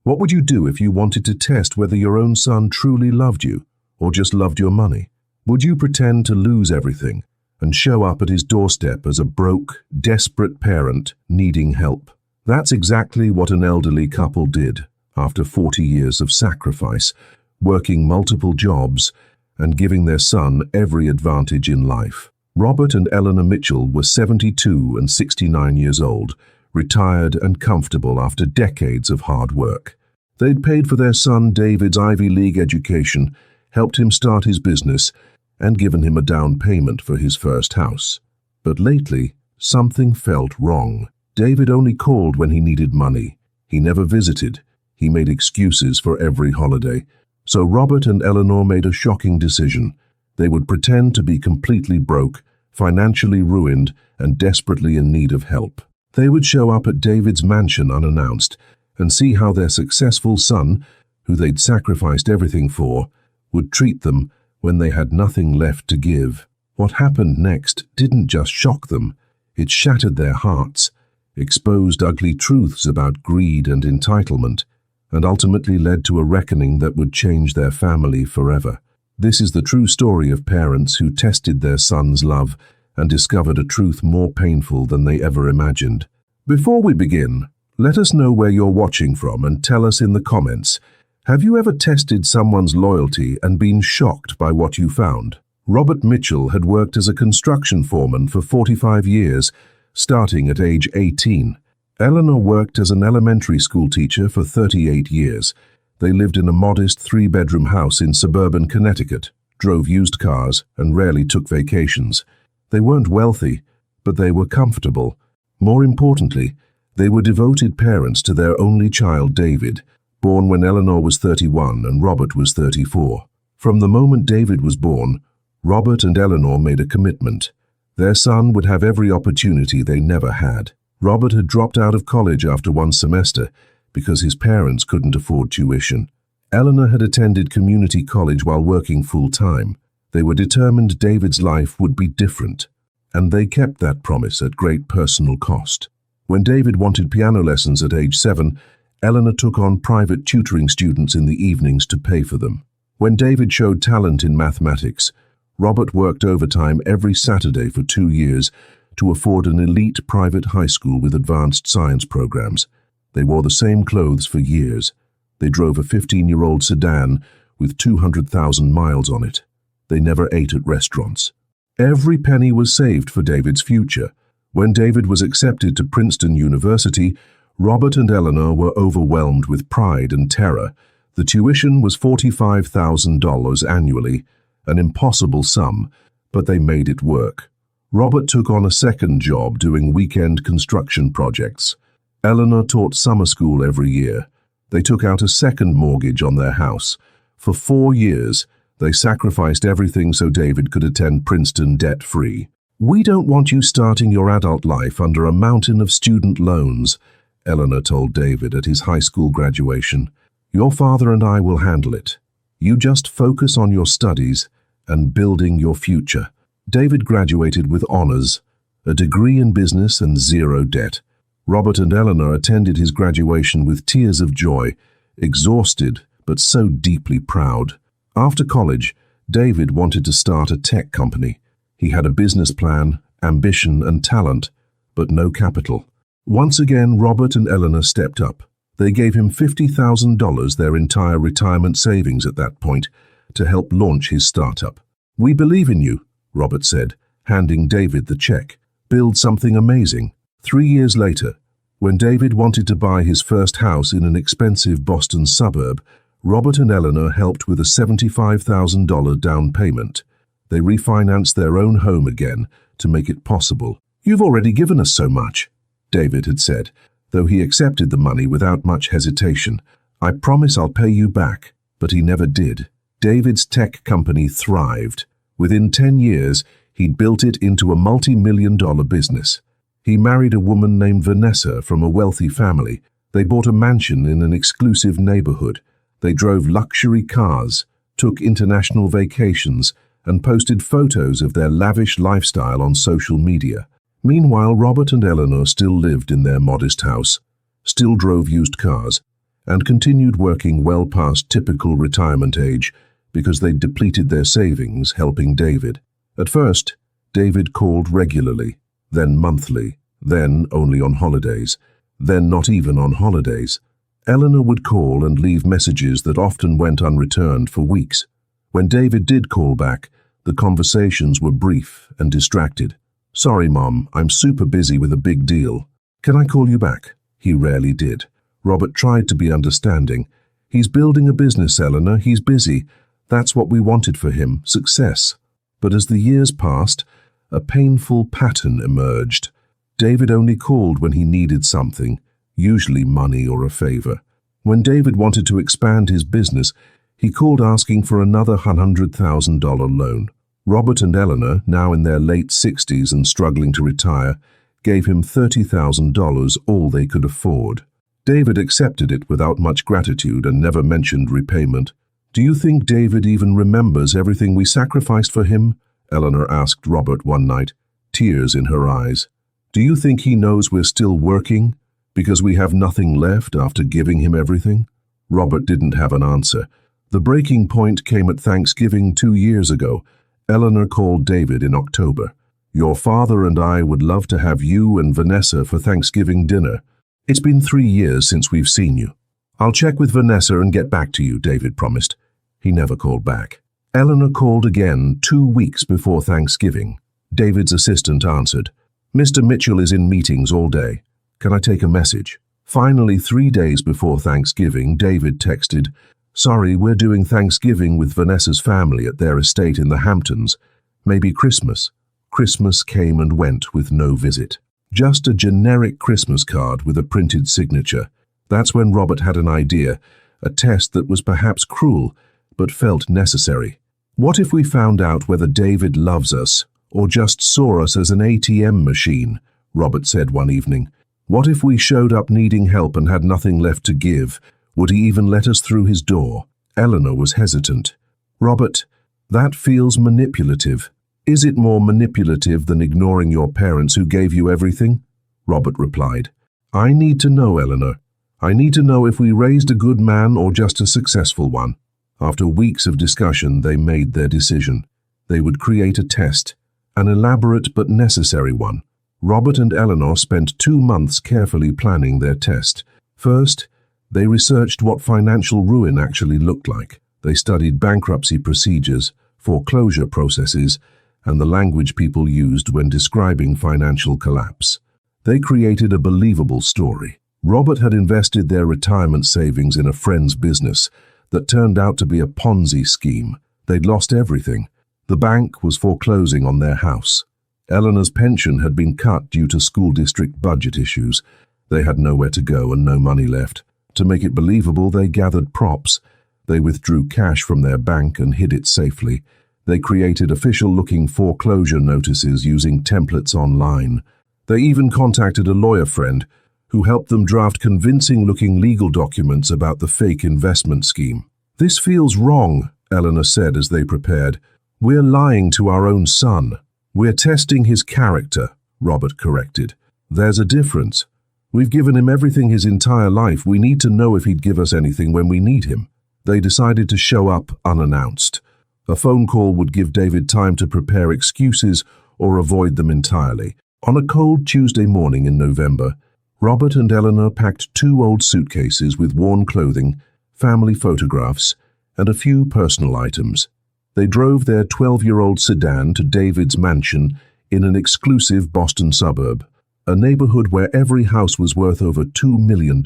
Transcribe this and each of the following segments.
What would you do if you wanted to test whether your own son truly loved you or just loved your money? Would you pretend to lose everything and show up at his doorstep as a broke, desperate parent needing help? That's exactly what an elderly couple did after 40 years of sacrifice, working multiple jobs and giving their son every advantage in life. Robert and Eleanor Mitchell were 72 and 69 years old, retired and comfortable after decades of hard work. They'd paid for their son David's Ivy League education, helped him start his business, and given him a down payment for his first house. But lately, something felt wrong. David only called when he needed money. He never visited. He made excuses for every holiday. So Robert and Eleanor made a shocking decision. They would pretend to be completely broke, financially ruined, and desperately in need of help. They would show up at David's mansion unannounced and see how their successful son, who they'd sacrificed everything for, would treat them when they had nothing left to give. What happened next didn't just shock them, it shattered their hearts, exposed ugly truths about greed and entitlement, and ultimately led to a reckoning that would change their family forever. This is the true story of parents who tested their son's love and discovered a truth more painful than they ever imagined. Before we begin, let us know where you're watching from and tell us in the comments. Have you ever tested someone's loyalty and been shocked by what you found? Robert Mitchell had worked as a construction foreman for 45 years, starting at age 18. Eleanor worked as an elementary school teacher for 38 years. They lived in a modest 3-bedroom house in suburban Connecticut, drove used cars, and rarely took vacations. They weren't wealthy, but they were comfortable. More importantly, they were devoted parents to their only child, David, born when Eleanor was 31 and Robert was 34. From the moment David was born, Robert and Eleanor made a commitment. Their son would have every opportunity they never had. Robert had dropped out of college after one semester because his parents couldn't afford tuition. Eleanor had attended community college while working full-time. They were determined David's life would be different, and they kept that promise at great personal cost. When David wanted piano lessons at age 7, Eleanor took on private tutoring students in the evenings to pay for them. When David showed talent in mathematics, Robert worked overtime every Saturday for 2 years to afford an elite private high school with advanced science programs. They wore the same clothes for years. They drove a 15-year-old sedan with 200,000 miles on it. They never ate at restaurants. Every penny was saved for David's future. When David was accepted to Princeton University, Robert and Eleanor were overwhelmed with pride and terror. The tuition was $45,000 annually, an impossible sum, but they made it work. Robert took on a second job doing weekend construction projects. Eleanor taught summer school every year. They took out a second mortgage on their house. For 4 years, they sacrificed everything so David could attend Princeton debt-free. "We don't want you starting your adult life under a mountain of student loans," Eleanor told David at his high school graduation. "Your father and I will handle it. You just focus on your studies and building your future." David graduated with honors, a degree in business and 0 debt. Robert and Eleanor attended his graduation with tears of joy, exhausted but so deeply proud. After college, David wanted to start a tech company. He had a business plan, ambition, and talent, but no capital. Once again, Robert and Eleanor stepped up. They gave him $50,000, their entire retirement savings at that point, to help launch his startup. "We believe in you," Robert said, handing David the check. "Build something amazing." 3 years later, when David wanted to buy his first house in an expensive Boston suburb, Robert and Eleanor helped with a $75,000 down payment. They refinanced their own home again to make it possible. "You've already given us so much," David had said, though he accepted the money without much hesitation. "I promise I'll pay you back," but he never did. David's tech company thrived. Within 10 years, he'd built it into a multi-million-dollar business. He married a woman named Vanessa from a wealthy family. They bought a mansion in an exclusive neighborhood. They drove luxury cars, took international vacations, and posted photos of their lavish lifestyle on social media. Meanwhile, Robert and Eleanor still lived in their modest house, still drove used cars, and continued working well past typical retirement age because they'd depleted their savings helping David. At first, David called regularly, then monthly, then only on holidays, then not even on holidays. Eleanor would call and leave messages that often went unreturned for weeks. When David did call back, the conversations were brief and distracted. "Sorry, Mom, I'm super busy with a big deal. Can I call you back?" He rarely did. Robert tried to be understanding. "He's building a business, Eleanor. He's busy. That's what we wanted for him, success." But as the years passed, a painful pattern emerged. David only called when he needed something, usually money or a favor. When David wanted to expand his business, he called asking for another $100,000 loan. Robert and Eleanor, now in their late 60s and struggling to retire, gave him $30,000, all they could afford. David accepted it without much gratitude and never mentioned repayment. "Do you think David even remembers everything we sacrificed for him?" Eleanor asked Robert one night, tears in her eyes. "Do you think he knows we're still working because we have nothing left after giving him everything?" Robert didn't have an answer. The breaking point came at Thanksgiving 2 years ago. Eleanor called David in October. "Your father and I would love to have you and Vanessa for Thanksgiving dinner. It's been 3 years since we've seen you." "I'll check with Vanessa and get back to you," David promised. He never called back. Eleanor called again 2 weeks before Thanksgiving. David's assistant answered. "Mr. Mitchell is in meetings all day. Can I take a message?" Finally, 3 days before Thanksgiving, David texted, "Sorry, we're doing Thanksgiving with Vanessa's family at their estate in the Hamptons. Maybe Christmas." Christmas came and went with no visit. Just a generic Christmas card with a printed signature. That's when Robert had an idea, a test that was perhaps cruel, but felt necessary. What if we found out whether David loves us, or just saw us as an ATM machine? Robert said one evening. What if we showed up needing help and had nothing left to give? Would he even let us through his door? Eleanor was hesitant. "Robert, that feels manipulative." "Is it more manipulative than ignoring your parents who gave you everything?" Robert replied. "I need to know, Eleanor. I need to know if we raised a good man or just a successful one." After weeks of discussion, they made their decision. They would create a test, an elaborate but necessary one. Robert and Eleanor spent 2 months carefully planning their test. First, they researched what financial ruin actually looked like. They studied bankruptcy procedures, foreclosure processes, and the language people used when describing financial collapse. They created a believable story. Robert had invested their retirement savings in a friend's business that turned out to be a Ponzi scheme. They'd lost everything. The bank was foreclosing on their house. Eleanor's pension had been cut due to school district budget issues. They had nowhere to go and no money left. To make it believable, they gathered props. They withdrew cash from their bank and hid it safely. They created official-looking foreclosure notices using templates online. They even contacted a lawyer friend who helped them draft convincing-looking legal documents about the fake investment scheme. "This feels wrong," Eleanor said as they prepared. "We're lying to our own son." "We're testing his character," Robert corrected. "There's a difference. We've given him everything his entire life. We need to know if he'd give us anything when we need him." They decided to show up unannounced. A phone call would give David time to prepare excuses or avoid them entirely. On a cold Tuesday morning in November, Robert and Eleanor packed 2 old suitcases with worn clothing, family photographs, and a few personal items. They drove their 12-year-old sedan to David's mansion in an exclusive Boston suburb, a neighborhood where every house was worth over $2 million.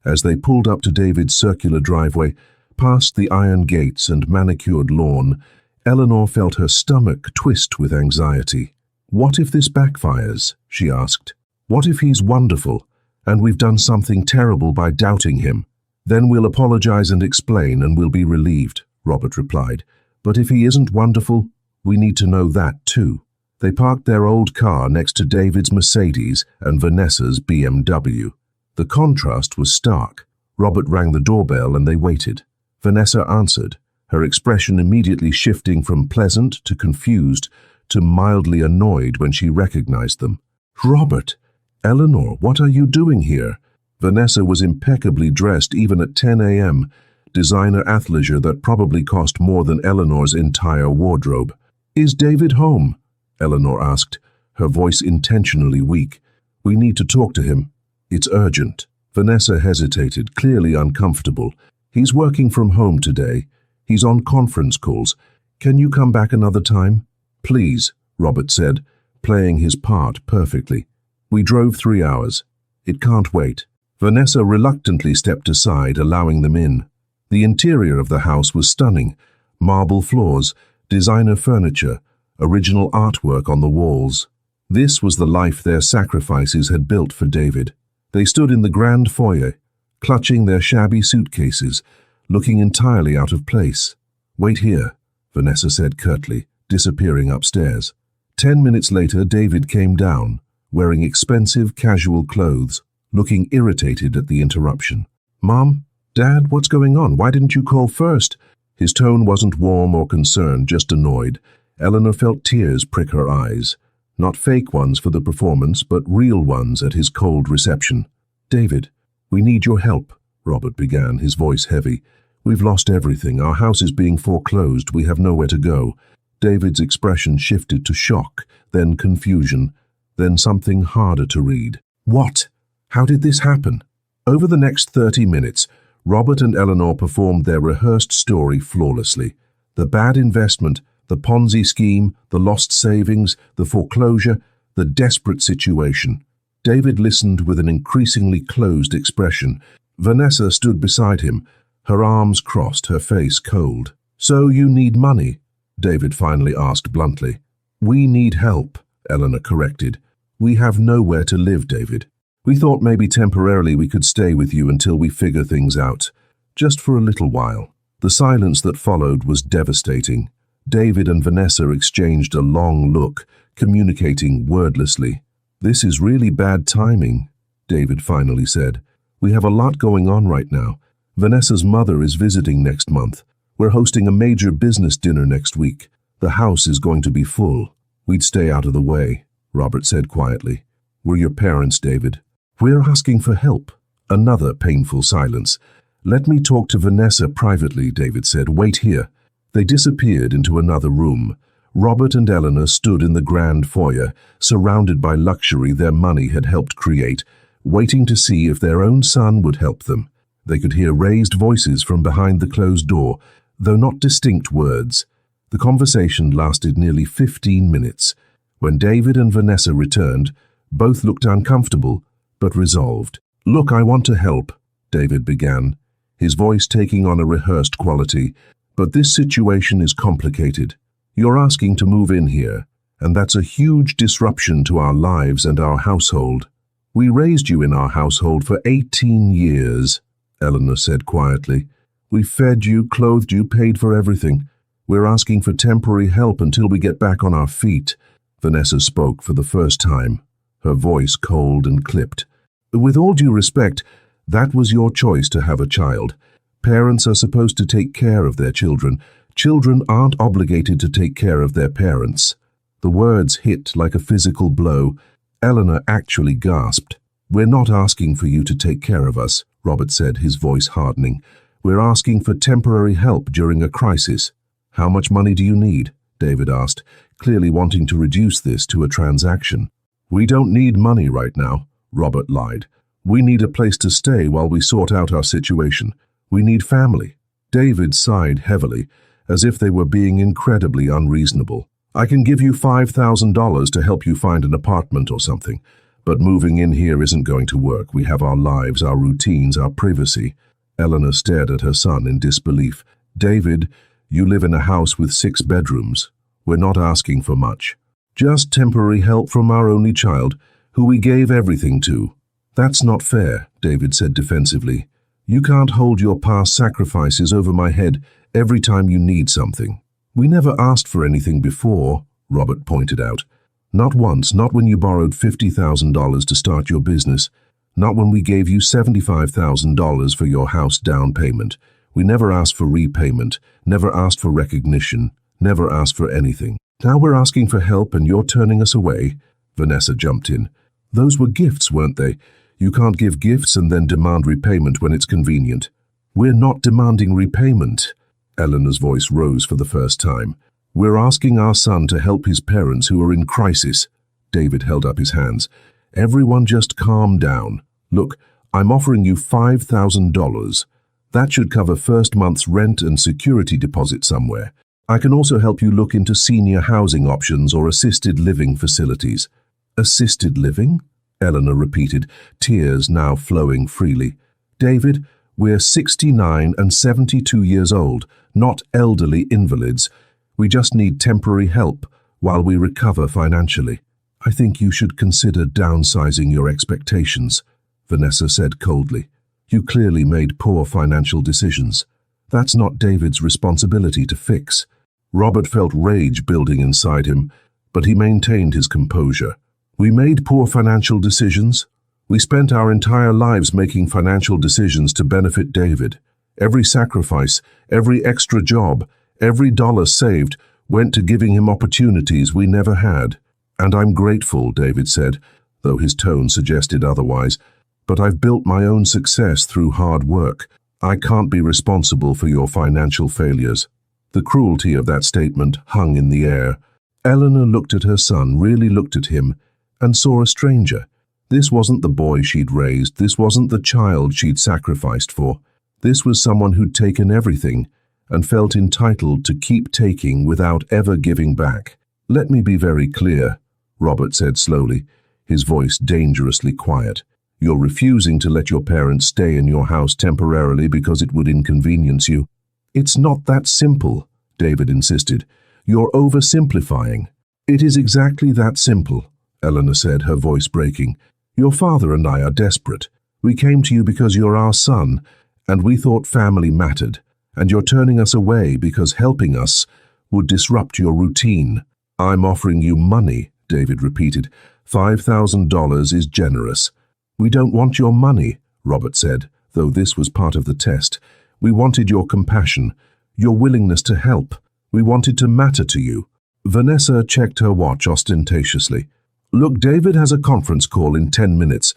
As they pulled up to David's circular driveway, past the iron gates and manicured lawn, Eleanor felt her stomach twist with anxiety. "What if this backfires?" she asked. "What if he's wonderful, and we've done something terrible by doubting him? Then we'll apologize and explain, and we'll be relieved," Robert replied. "But if he isn't wonderful, we need to know that too." They parked their old car next to David's Mercedes and Vanessa's BMW. The contrast was stark. Robert rang the doorbell and they waited. Vanessa answered, her expression immediately shifting from pleasant to confused to mildly annoyed when she recognized them. "Robert! Eleanor, what are you doing here?" Vanessa was impeccably dressed even at 10 a.m., designer athleisure that probably cost more than Eleanor's entire wardrobe. "Is David home?" Eleanor asked, her voice intentionally weak. "We need to talk to him. It's urgent." Vanessa hesitated, clearly uncomfortable. "He's working from home today. He's on conference calls. Can you come back another time?" "Please," Robert said, playing his part perfectly. "We drove 3 hours. It can't wait." Vanessa reluctantly stepped aside, allowing them in. The interior of the house was stunning. Marble floors, designer furniture, original artwork on the walls. This was the life their sacrifices had built for David. They stood in the grand foyer, clutching their shabby suitcases, looking entirely out of place. "Wait here," Vanessa said curtly, disappearing upstairs. 10 minutes later, David came down, wearing expensive casual clothes, looking irritated at the interruption. "Mom? Dad, what's going on? Why didn't you call first?" His tone wasn't warm or concerned, just annoyed. Eleanor felt tears prick her eyes. Not fake ones for the performance, but real ones at his cold reception. "David, we need your help," Robert began, his voice heavy. "We've lost everything. Our house is being foreclosed. We have nowhere to go." David's expression shifted to shock, then confusion, then something harder to read. "What? How did this happen?" Over the next 30 minutes, Robert and Eleanor performed their rehearsed story flawlessly. The bad investment, the Ponzi scheme, the lost savings, the foreclosure, the desperate situation. David listened with an increasingly closed expression. Vanessa stood beside him, her arms crossed, her face cold. "So you need money?" David finally asked bluntly. "We need help," Eleanor corrected. "We have nowhere to live, David. We thought maybe temporarily we could stay with you until we figure things out. Just for a little while." The silence that followed was devastating. David and Vanessa exchanged a long look, communicating wordlessly. "This is really bad timing," David finally said. "We have a lot going on right now. Vanessa's mother is visiting next month. We're hosting a major business dinner next week. The house is going to be full. We'd stay out of the way," Robert said quietly. "We're your parents, David." "We're asking for help." Another painful silence. "Let me talk to Vanessa privately," David said. "Wait here." They disappeared into another room. Robert and Eleanor stood in the grand foyer, surrounded by luxury their money had helped create, waiting to see if their own son would help them. They could hear raised voices from behind the closed door, though not distinct words. The conversation lasted nearly 15 minutes. When David and Vanessa returned, both looked uncomfortable, but resolved. "Look, I want to help," David began, his voice taking on a rehearsed quality. "But this situation is complicated. You're asking to move in here, and that's a huge disruption to our lives and our household. We raised you in our household for 18 years, Eleanor said quietly. We fed you, clothed you, paid for everything. We're asking for temporary help until we get back on our feet." Vanessa spoke for the first time, her voice cold and clipped. "With all due respect, that was your choice to have a child. Parents are supposed to take care of their children. Children aren't obligated to take care of their parents." The words hit like a physical blow. Eleanor actually gasped. "We're not asking for you to take care of us," Robert said, his voice hardening. "We're asking for temporary help during a crisis." "How much money do you need?" David asked, clearly wanting to reduce this to a transaction. "We don't need money right now," Robert lied. "We need a place to stay while we sort out our situation. We need family." David sighed heavily, as if they were being incredibly unreasonable. "I can give you $5,000 to help you find an apartment or something, but moving in here isn't going to work. We have our lives, our routines, our privacy." Eleanor stared at her son in disbelief. "David, you live in a house with 6 bedrooms. We're not asking for much. Just temporary help from our only child, who we gave everything to." "That's not fair," David said defensively. "You can't hold your past sacrifices over my head every time you need something." "We never asked for anything before," Robert pointed out. "Not once, not when you borrowed $50,000 to start your business. Not when we gave you $75,000 for your house down payment. We never asked for repayment, never asked for recognition, never asked for anything. Now we're asking for help and you're turning us away." Vanessa jumped in. "Those were gifts, weren't they? You can't give gifts and then demand repayment when it's convenient. We're not demanding repayment. Eleanor's voice rose for the first time. We're asking our son to help his parents who are in crisis. David held up his hands. Everyone just calm down. Look, I'm offering you $5,000. That should cover first month's rent and security deposit somewhere. I can also help you look into senior housing options or assisted living facilities. Assisted living? Eleanor repeated, tears now flowing freely. David, we're 69 and 72 years old, not elderly invalids. We just need temporary help while we recover financially. I think you should consider downsizing your expectations, Vanessa said coldly. You clearly made poor financial decisions. That's not David's responsibility to fix. Robert felt rage building inside him, but he maintained his composure. We made poor financial decisions. We spent our entire lives making financial decisions to benefit David. Every sacrifice, every extra job, every dollar saved went to giving him opportunities we never had. And I'm grateful, David said, though his tone suggested otherwise. But I've built my own success through hard work. I can't be responsible for your financial failures. The cruelty of that statement hung in the air. Eleanor looked at her son, really looked at him, and saw a stranger. This wasn't the boy she'd raised. This wasn't the child she'd sacrificed for. This was someone who'd taken everything and felt entitled to keep taking without ever giving back. Let me be very clear, Robert said slowly, his voice dangerously quiet. You're refusing to let your parents stay in your house temporarily because it would inconvenience you. It's not that simple, David insisted. You're oversimplifying. It is exactly that simple, Eleanor said, her voice breaking. Your father and I are desperate. We came to you because you're our son, and we thought family mattered, and you're turning us away because helping us would disrupt your routine. I'm offering you money, David repeated. $5,000 is generous. We don't want your money, Robert said, though this was part of the test. We wanted your compassion, your willingness to help. We wanted to matter to you. Vanessa checked her watch ostentatiously. Look, David has a conference call in 10 minutes.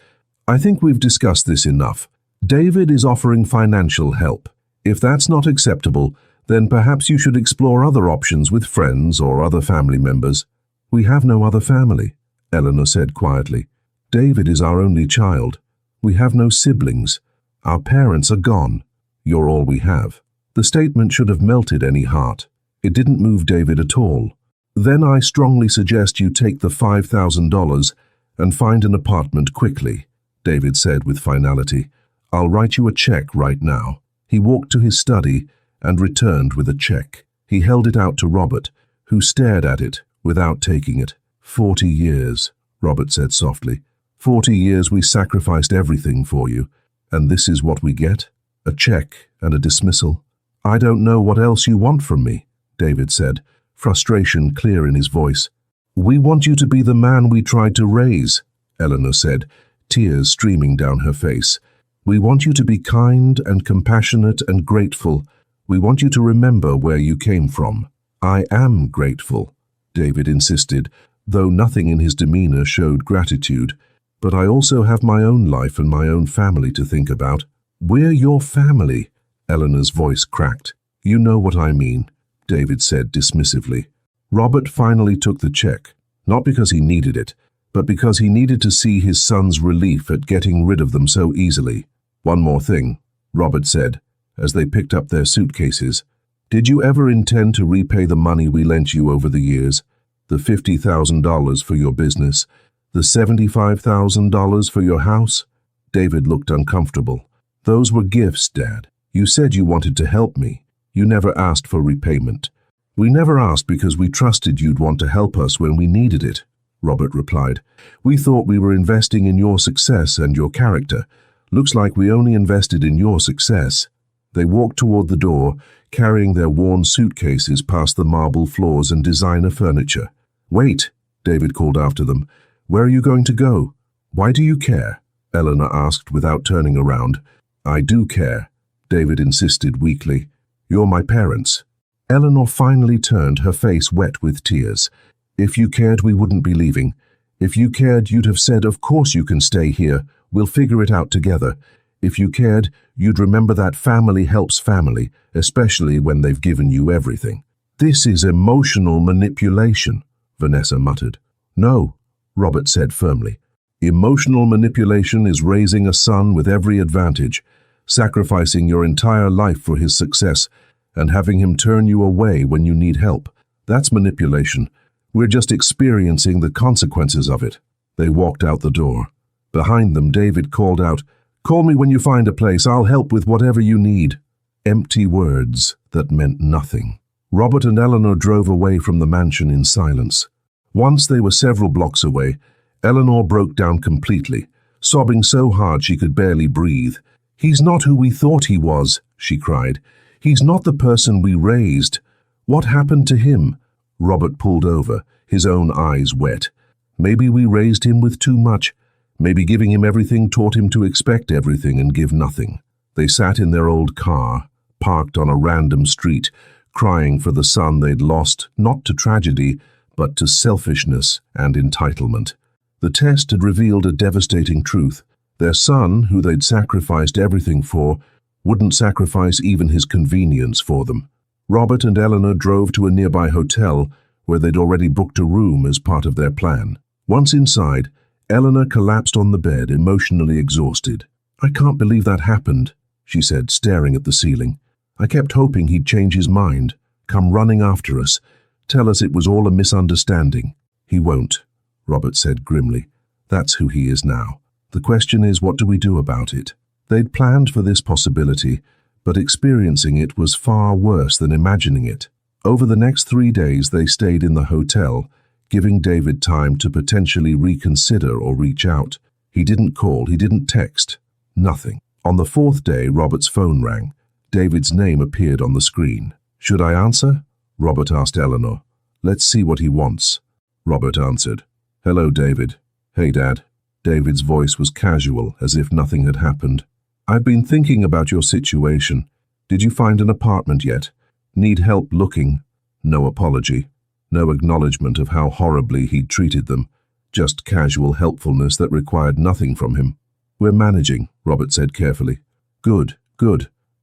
I think we've discussed this enough. David is offering financial help. If that's not acceptable, then perhaps you should explore other options with friends or other family members. We have no other family, Eleanor said quietly. David is our only child. We have no siblings. Our parents are gone. You're all we have. The statement should have melted any heart. It didn't move David at all. Then I strongly suggest you take the $5,000 and find an apartment quickly, David said with finality. I'll write you a check right now. He walked to his study and returned with a check. He held it out to Robert, who stared at it without taking it. 40 years, Robert said softly. 40 years we sacrificed everything for you, and this is what we get? A check and a dismissal. I don't know what else you want from me, David said, frustration clear in his voice. We want you to be the man we tried to raise, Eleanor said, tears streaming down her face. We want you to be kind and compassionate and grateful. We want you to remember where you came from. I am grateful, David insisted, though nothing in his demeanor showed gratitude. But I also have my own life and my own family to think about. We're your family, Eleanor's voice cracked. You know what I mean, David said dismissively. Robert finally took the check, not because he needed it, but because he needed to see his son's relief at getting rid of them so easily. One more thing, Robert said, as they picked up their suitcases. Did you ever intend to repay the money we lent you over the years? The $50,000 for your business? The $75,000 for your house? David looked uncomfortable. Those were gifts, Dad. You said you wanted to help me. You never asked for repayment. We never asked because we trusted you'd want to help us when we needed it, Robert replied. We thought we were investing in your success and your character. Looks like we only invested in your success. They walked toward the door, carrying their worn suitcases past the marble floors and designer furniture. Wait, David called after them. Where are you going to go? Why do you care? Eleanor asked without turning around. I do care, David insisted weakly. You're my parents. Eleanor finally turned, her face wet with tears. If you cared, we wouldn't be leaving. If you cared, you'd have said, of course you can stay here. We'll figure it out together. If you cared, you'd remember that family helps family, especially when they've given you everything." "This is emotional manipulation," Vanessa muttered. "No," Robert said firmly. "Emotional manipulation is raising a son with every advantage, sacrificing your entire life for his success, and having him turn you away when you need help. That's manipulation. We're just experiencing the consequences of it." They walked out the door. Behind them, David called out, "Call me when you find a place. I'll help with whatever you need." Empty words that meant nothing. Robert and Eleanor drove away from the mansion in silence. Once they were several blocks away, Eleanor broke down completely, sobbing so hard she could barely breathe. "He's not who we thought he was," she cried. "He's not the person we raised. What happened to him?" Robert pulled over, his own eyes wet. "Maybe we raised him with too much. Maybe giving him everything taught him to expect everything and give nothing." They sat in their old car, parked on a random street, crying for the son they'd lost, not to tragedy, but to selfishness and entitlement. The test had revealed a devastating truth. Their son, who they'd sacrificed everything for, wouldn't sacrifice even his convenience for them. Robert and Eleanor drove to a nearby hotel where they'd already booked a room as part of their plan. Once inside, Eleanor collapsed on the bed, emotionally exhausted. "I can't believe that happened," she said, staring at the ceiling. "I kept hoping he'd change his mind, come running after us, tell us it was all a misunderstanding." "He won't," Robert said grimly. "That's who he is now. The question is, what do we do about it?" They'd planned for this possibility, but experiencing it was far worse than imagining it. Over the next 3 days they stayed in the hotel, giving David time to potentially reconsider or reach out. He didn't call, he didn't text, nothing. On the 4th day, Robert's phone rang. David's name appeared on the screen. "Should I answer?" Robert asked Eleanor. "Let's see what he wants." Robert answered. "Hello, David." "Hey, Dad." David's voice was casual, as if nothing had happened. "I've been thinking about your situation. Did you find an apartment yet? Need help looking?" No apology. No acknowledgement of how horribly he'd treated them. Just casual helpfulness that required nothing from him. "We're managing," Robert said carefully. Good.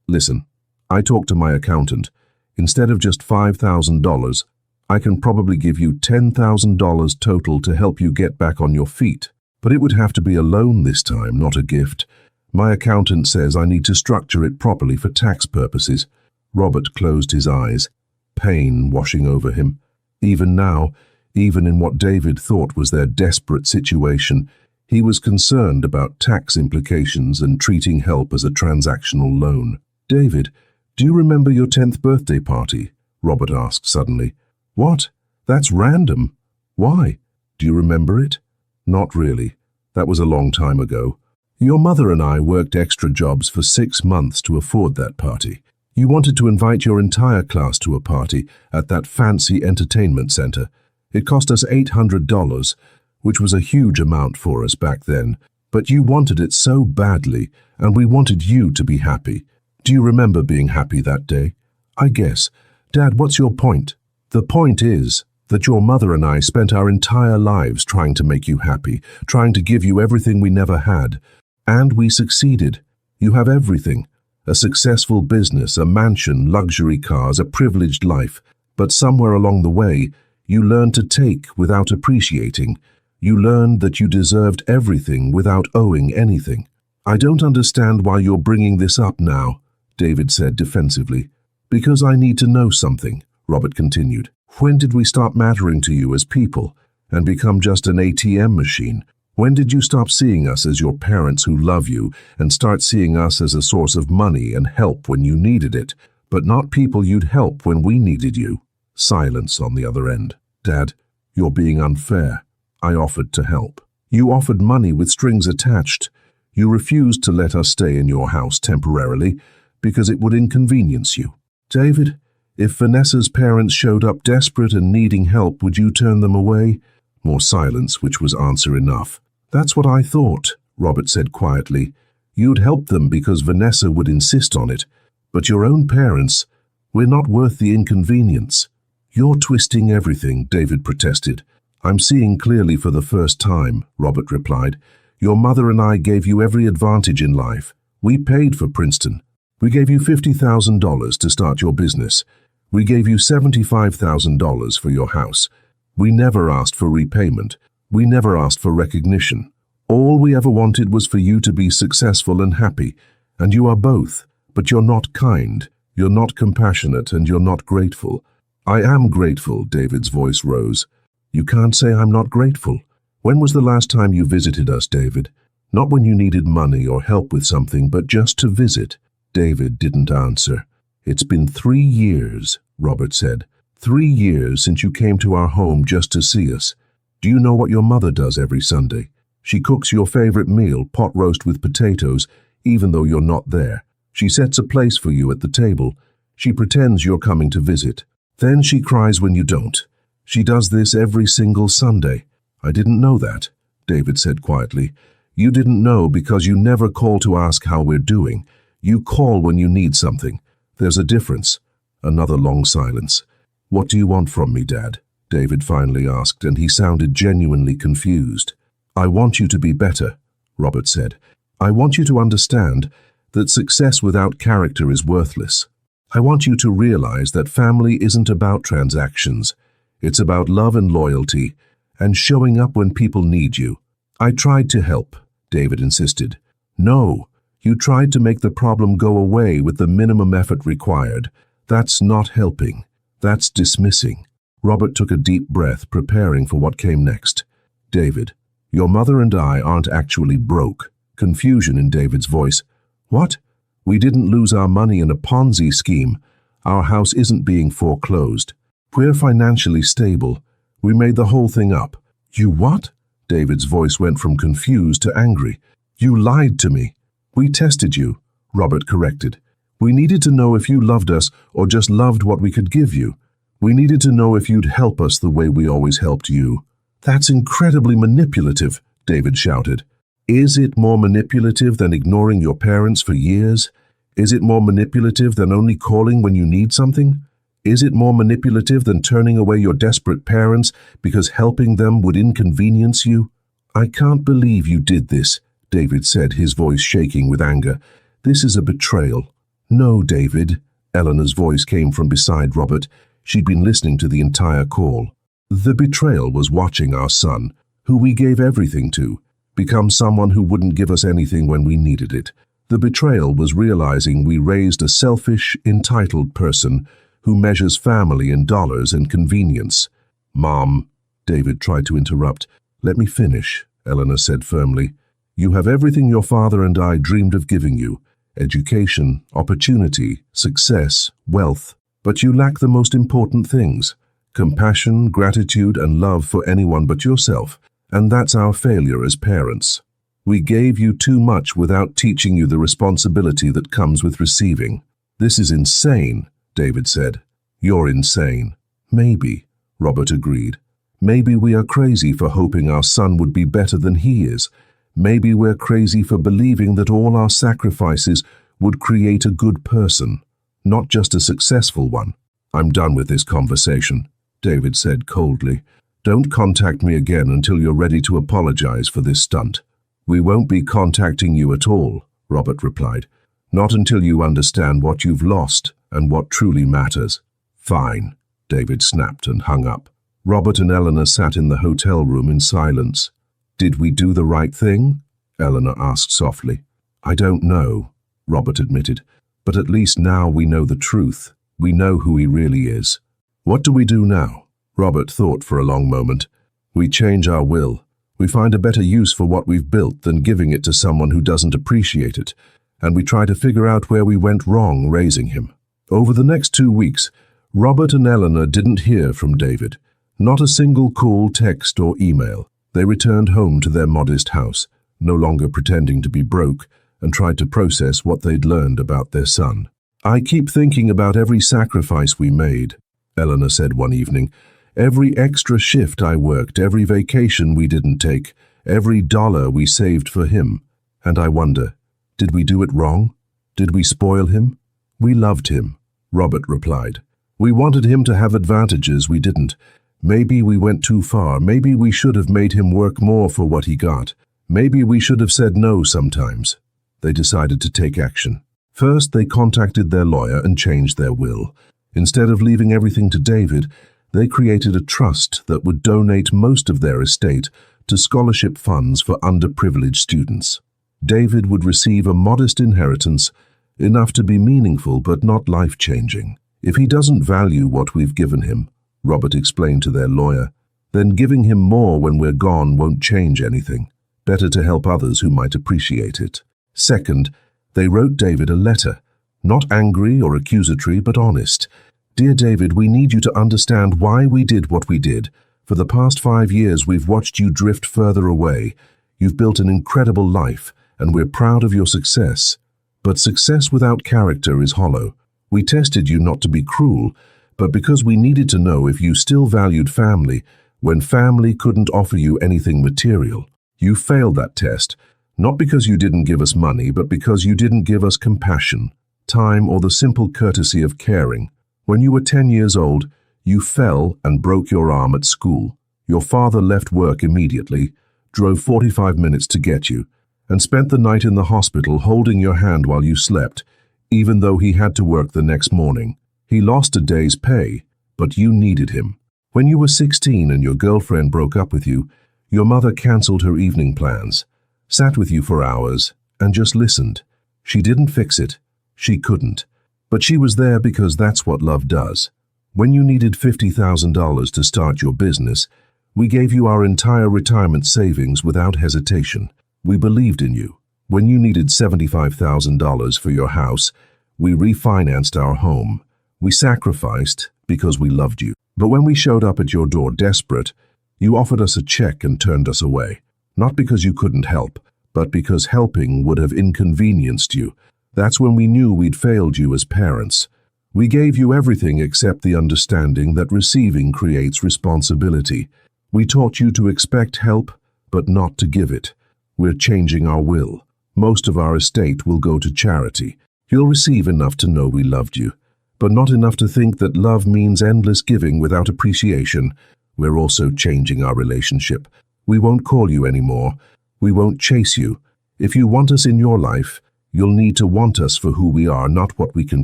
Listen, I talked to my accountant. Instead of just $5,000, I can probably give you $10,000 total to help you get back on your feet. But it would have to be a loan this time, not a gift. My accountant says I need to structure it properly for tax purposes." Robert closed his eyes, pain washing over him. Even now, even in what David thought was their desperate situation, he was concerned about tax implications and treating help as a transactional loan. "David, do you remember your 10th birthday party?" Robert asked suddenly. "What? That's random. Why? Do you remember it?" "Not really. That was a long time ago. Your mother and I worked extra jobs for 6 months to afford that party. You wanted to invite your entire class to a party at that fancy entertainment center. It cost us $800, which was a huge amount for us back then. But you wanted it so badly, and we wanted you to be happy. Do you remember being happy that day?" "I guess. Dad, what's your point?" "The point is that your mother and I spent our entire lives trying to make you happy, trying to give you everything we never had. And we succeeded. You have everything. A successful business, a mansion, luxury cars, a privileged life. But somewhere along the way, you learned to take without appreciating. You learned that you deserved everything without owing anything." "I don't understand why you're bringing this up now," David said defensively. "Because I need to know something," Robert continued. "When did we stop mattering to you as people and become just an ATM machine? When did you stop seeing us as your parents who love you and start seeing us as a source of money and help when you needed it, but not people you'd help when we needed you?" Silence on the other end. "Dad, you're being unfair. I offered to help. You offered money with strings attached. You refused to let us stay in your house temporarily because it would inconvenience you. David, if Vanessa's parents showed up desperate and needing help, would you turn them away?" More silence, which was answer enough. "That's what I thought," Robert said quietly. "You'd help them because Vanessa would insist on it. But your own parents, we're not worth the inconvenience." "You're twisting everything," David protested. "I'm seeing clearly for the first time," Robert replied. Your mother and I gave you every advantage in life. We paid for Princeton. We gave you $50,000 to start your business. We gave you $75,000 for your house. We never asked for repayment. We never asked for recognition. All we ever wanted was for you to be successful and happy. And you are both, but you're not kind. You're not compassionate, and you're not grateful. I am grateful, David's voice rose. You can't say I'm not grateful. When was the last time you visited us, David? Not when you needed money or help with something, but just to visit. David didn't answer. It's been 3 years, Robert said. 3 years since you came to our home just to see us. Do you know what your mother does every Sunday? She cooks your favorite meal, pot roast with potatoes, even though you're not there. She sets a place for you at the table. She pretends you're coming to visit. Then she cries when you don't. She does this every single Sunday. I didn't know that, David said quietly. You didn't know because you never call to ask how we're doing. You call when you need something. There's a difference. Another long silence. What do you want from me, Dad? David finally asked, and he sounded genuinely confused. I want you to be better, Robert said. I want you to understand that success without character is worthless. I want you to realize that family isn't about transactions. It's about love and loyalty, and showing up when people need you. I tried to help, David insisted. No, you tried to make the problem go away with the minimum effort required. That's not helping. That's dismissing. Robert took a deep breath, preparing for what came next. David, your mother and I aren't actually broke. Confusion in David's voice. What? We didn't lose our money in a Ponzi scheme. Our house isn't being foreclosed. We're financially stable. We made the whole thing up. You what? David's voice went from confused to angry. You lied to me. We tested you, Robert corrected. We needed to know if you loved us or just loved what we could give you. We needed to know if you'd help us the way we always helped you. That's incredibly manipulative, David shouted. Is it more manipulative than ignoring your parents for years? Is it more manipulative than only calling when you need something? Is it more manipulative than turning away your desperate parents because helping them would inconvenience you? I can't believe you did this, David said, his voice shaking with anger. This is a betrayal. No, David. Eleanor's voice came from beside Robert. She'd been listening to the entire call. The betrayal was watching our son, who we gave everything to, become someone who wouldn't give us anything when we needed it. The betrayal was realizing we raised a selfish, entitled person who measures family in dollars and convenience. Mom, David tried to interrupt. Let me finish, Eleanor said firmly. You have everything your father and I dreamed of giving you. Education, opportunity, success, wealth. But you lack the most important things. Compassion, gratitude, and love for anyone but yourself. And that's our failure as parents. We gave you too much without teaching you the responsibility that comes with receiving. This is insane, David said. You're insane. Maybe, Robert agreed. Maybe we are crazy for hoping our son would be better than he is. Maybe we're crazy for believing that all our sacrifices would create a good person, not just a successful one. I'm done with this conversation, David said coldly. Don't contact me again until you're ready to apologize for this stunt. We won't be contacting you at all, Robert replied. Not until you understand what you've lost and what truly matters. Fine, David snapped and hung up. Robert and Eleanor sat in the hotel room in silence. Did we do the right thing? Eleanor asked softly. I don't know, Robert admitted. But at least now we know the truth. We know who he really is. What do we do now? Robert thought for a long moment. We change our will. We find a better use for what we've built than giving it to someone who doesn't appreciate it, and we try to figure out where we went wrong raising him. Over the next 2 weeks, Robert and Eleanor didn't hear from David. Not a single call, text, or email. They returned home to their modest house, no longer pretending to be broke, and tried to process what they'd learned about their son. I keep thinking about every sacrifice we made, Eleanor said one evening. Every extra shift I worked, every vacation we didn't take, every dollar we saved for him. And I wonder, did we do it wrong? Did we spoil him? We loved him, Robert replied. We wanted him to have advantages we didn't. Maybe we went too far. Maybe we should have made him work more for what he got. Maybe we should have said no sometimes. They decided to take action. First, they contacted their lawyer and changed their will. Instead of leaving everything to David, they created a trust that would donate most of their estate to scholarship funds for underprivileged students. David would receive a modest inheritance, enough to be meaningful but not life-changing. If he doesn't value what we've given him, Robert explained to their lawyer, then giving him more when we're gone won't change anything. Better to help others who might appreciate it. Second, they wrote David a letter, not angry or accusatory but honest. Dear David, we need you to understand why we did what we did. For the past 5 years we've watched you drift further away. You've built an incredible life, and we're proud of your success. But success without character is hollow. We tested you not to be cruel, but because we needed to know if you still valued family, when family couldn't offer you anything material. You failed that test, not because you didn't give us money, but because you didn't give us compassion, time, or the simple courtesy of caring. When you were 10 years old, you fell and broke your arm at school. Your father left work immediately, drove 45 minutes to get you, and spent the night in the hospital holding your hand while you slept, even though he had to work the next morning. He lost a day's pay, but you needed him. When you were 16 and your girlfriend broke up with you, your mother cancelled her evening plans, sat with you for hours, and just listened. She didn't fix it. She couldn't. But she was there because that's what love does. When you needed $50,000 to start your business, we gave you our entire retirement savings without hesitation. We believed in you. When you needed $75,000 for your house, we refinanced our home. We sacrificed because we loved you. But when we showed up at your door desperate, you offered us a check and turned us away. Not because you couldn't help, but because helping would have inconvenienced you. That's when we knew we'd failed you as parents. We gave you everything except the understanding that receiving creates responsibility. We taught you to expect help, but not to give it. We're changing our will. Most of our estate will go to charity. You'll receive enough to know we loved you, but not enough to think that love means endless giving without appreciation. We're also changing our relationship. We won't call you anymore. We won't chase you. If you want us in your life, you'll need to want us for who we are, not what we can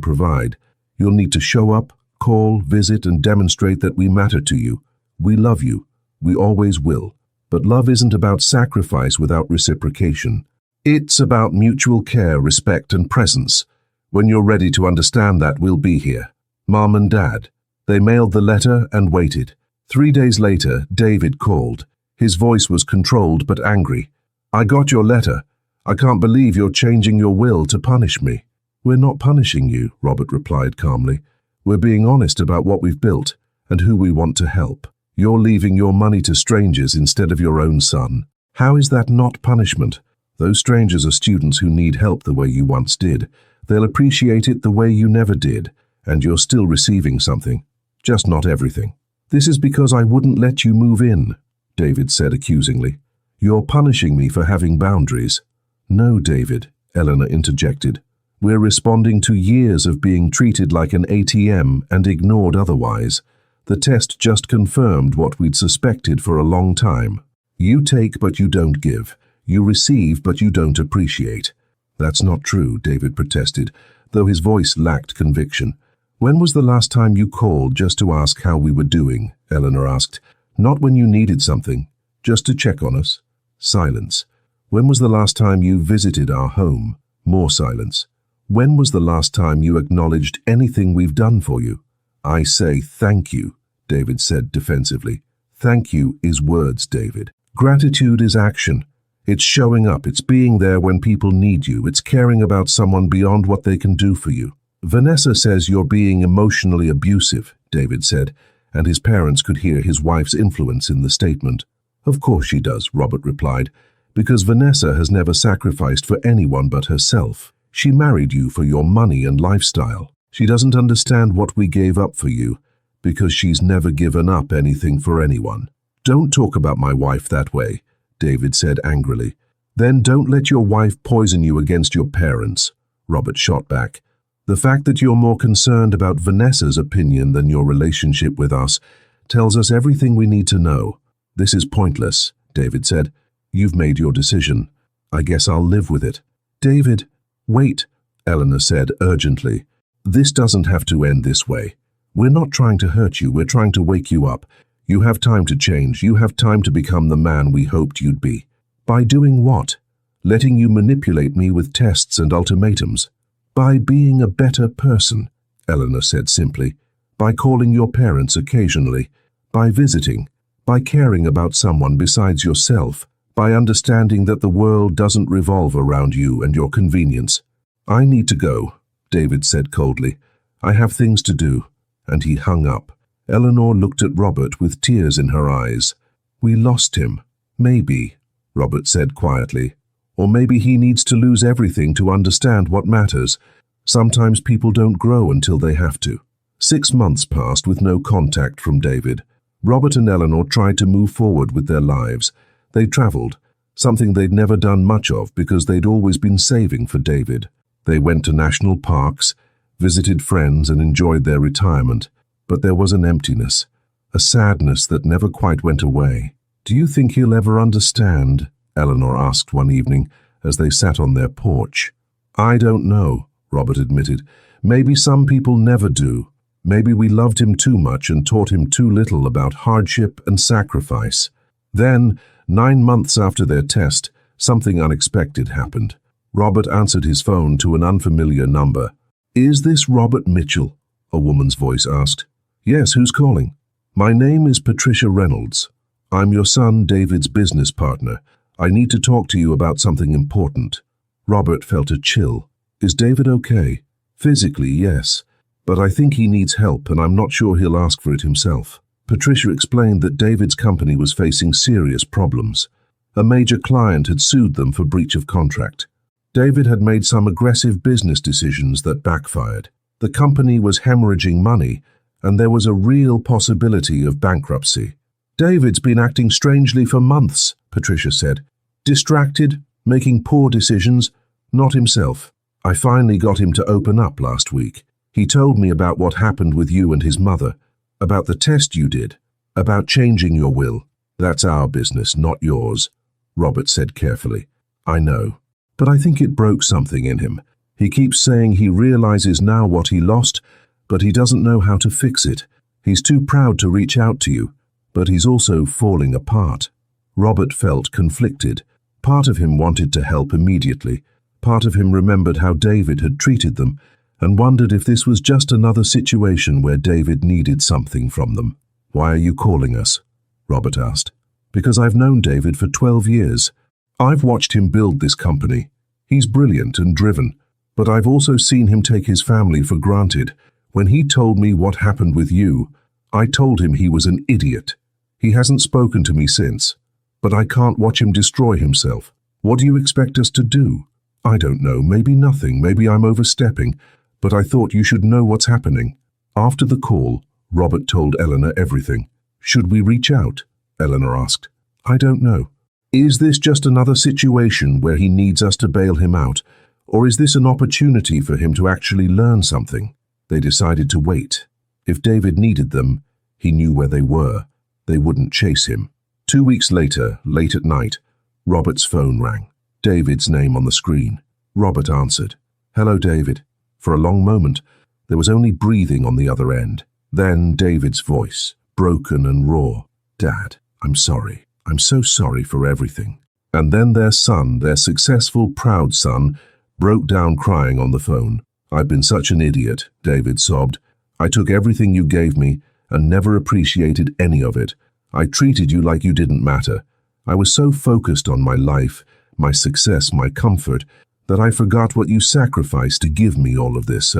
provide. You'll need to show up, call, visit, and demonstrate that we matter to you. We love you. We always will. But love isn't about sacrifice without reciprocation. It's about mutual care, respect, and presence. When you're ready to understand that, we'll be here. Mom and Dad. They mailed the letter and waited. 3 days later, David called. His voice was controlled but angry. I got your letter. I can't believe you're changing your will to punish me. We're not punishing you, Robert replied calmly. We're being honest about what we've built and who we want to help. You're leaving your money to strangers instead of your own son. How is that not punishment? Those strangers are students who need help the way you once did. They'll appreciate it the way you never did, and you're still receiving something, just not everything. This is because I wouldn't let you move in, David said accusingly. You're punishing me for having boundaries. No, David, Eleanor interjected. We're responding to years of being treated like an ATM and ignored otherwise. The test just confirmed what we'd suspected for a long time. You take but you don't give. You receive but you don't appreciate. That's not true, David protested, though his voice lacked conviction. When was the last time you called just to ask how we were doing? Eleanor asked. Not when you needed something, just to check on us. Silence. When was the last time you visited our home? More silence. When was the last time you acknowledged anything we've done for you? I say thank you, David said defensively. Thank you is words, David. Gratitude is action. It's showing up, it's being there when people need you, it's caring about someone beyond what they can do for you. Vanessa says you're being emotionally abusive, David said, and his parents could hear his wife's influence in the statement. Of course she does, Robert replied, because Vanessa has never sacrificed for anyone but herself. She married you for your money and lifestyle. She doesn't understand what we gave up for you, because she's never given up anything for anyone. Don't talk about my wife that way, David said angrily. Then don't let your wife poison you against your parents, Robert shot back. The fact that you're more concerned about Vanessa's opinion than your relationship with us tells us everything we need to know. This is pointless, David said. You've made your decision. I guess I'll live with it. David, wait, Eleanor said urgently. This doesn't have to end this way. We're not trying to hurt you, we're trying to wake you up. You have time to change, you have time to become the man we hoped you'd be. By doing what? Letting you manipulate me with tests and ultimatums. By being a better person, Eleanor said simply. By calling your parents occasionally. By visiting. By caring about someone besides yourself. By understanding that the world doesn't revolve around you and your convenience. I need to go, David said coldly. I have things to do. And he hung up. Eleanor looked at Robert with tears in her eyes. We lost him. Maybe, Robert said quietly. Or maybe he needs to lose everything to understand what matters. Sometimes people don't grow until they have to. 6 months passed with no contact from David. Robert and Eleanor tried to move forward with their lives. They traveled, something they'd never done much of because they'd always been saving for David. They went to national parks, visited friends and enjoyed their retirement. But there was an emptiness, a sadness that never quite went away. Do you think he'll ever understand? Eleanor asked one evening as they sat on their porch. I don't know, Robert admitted. Maybe some people never do. Maybe we loved him too much and taught him too little about hardship and sacrifice. Then, 9 months after their test, something unexpected happened. Robert answered his phone to an unfamiliar number. Is this Robert Mitchell? A woman's voice asked. Yes, who's calling? My name is Patricia Reynolds. I'm your son David's business partner. I need to talk to you about something important. Robert felt a chill. Is David okay? Physically, yes. But I think he needs help and I'm not sure he'll ask for it himself. Patricia explained that David's company was facing serious problems. A major client had sued them for breach of contract. David had made some aggressive business decisions that backfired. The company was hemorrhaging money, and there was a real possibility of bankruptcy. David's been acting strangely for months, Patricia said. Distracted, making poor decisions, not himself. I finally got him to open up last week. He told me about what happened with you and his mother, about the test you did, about changing your will. That's our business, not yours, Robert said carefully. I know, but I think it broke something in him. He keeps saying he realizes now what he lost, but he doesn't know how to fix it. He's too proud to reach out to you, but he's also falling apart. Robert felt conflicted. Part of him wanted to help immediately. Part of him remembered how David had treated them and wondered if this was just another situation where David needed something from them. Why are you calling us? Robert asked. Because I've known David for 12 years. I've watched him build this company. He's brilliant and driven, but I've also seen him take his family for granted. When he told me what happened with you, I told him he was an idiot. He hasn't spoken to me since, but I can't watch him destroy himself. What do you expect us to do? I don't know, maybe nothing, maybe I'm overstepping, but I thought you should know what's happening. After the call, Robert told Eleanor everything. Should we reach out? Eleanor asked. I don't know. Is this just another situation where he needs us to bail him out, or is this an opportunity for him to actually learn something? They decided to wait. If David needed them, he knew where they were. They wouldn't chase him. 2 weeks later, late at night, Robert's phone rang. David's name on the screen. Robert answered. Hello, David. For a long moment, there was only breathing on the other end. Then David's voice, broken and raw. Dad, I'm sorry. I'm so sorry for everything. And then their son, their successful, proud son, broke down crying on the phone. I've been such an idiot, David sobbed. I took everything you gave me and never appreciated any of it. I treated you like you didn't matter. I was so focused on my life, my success, my comfort, that I forgot what you sacrificed to give me all of this.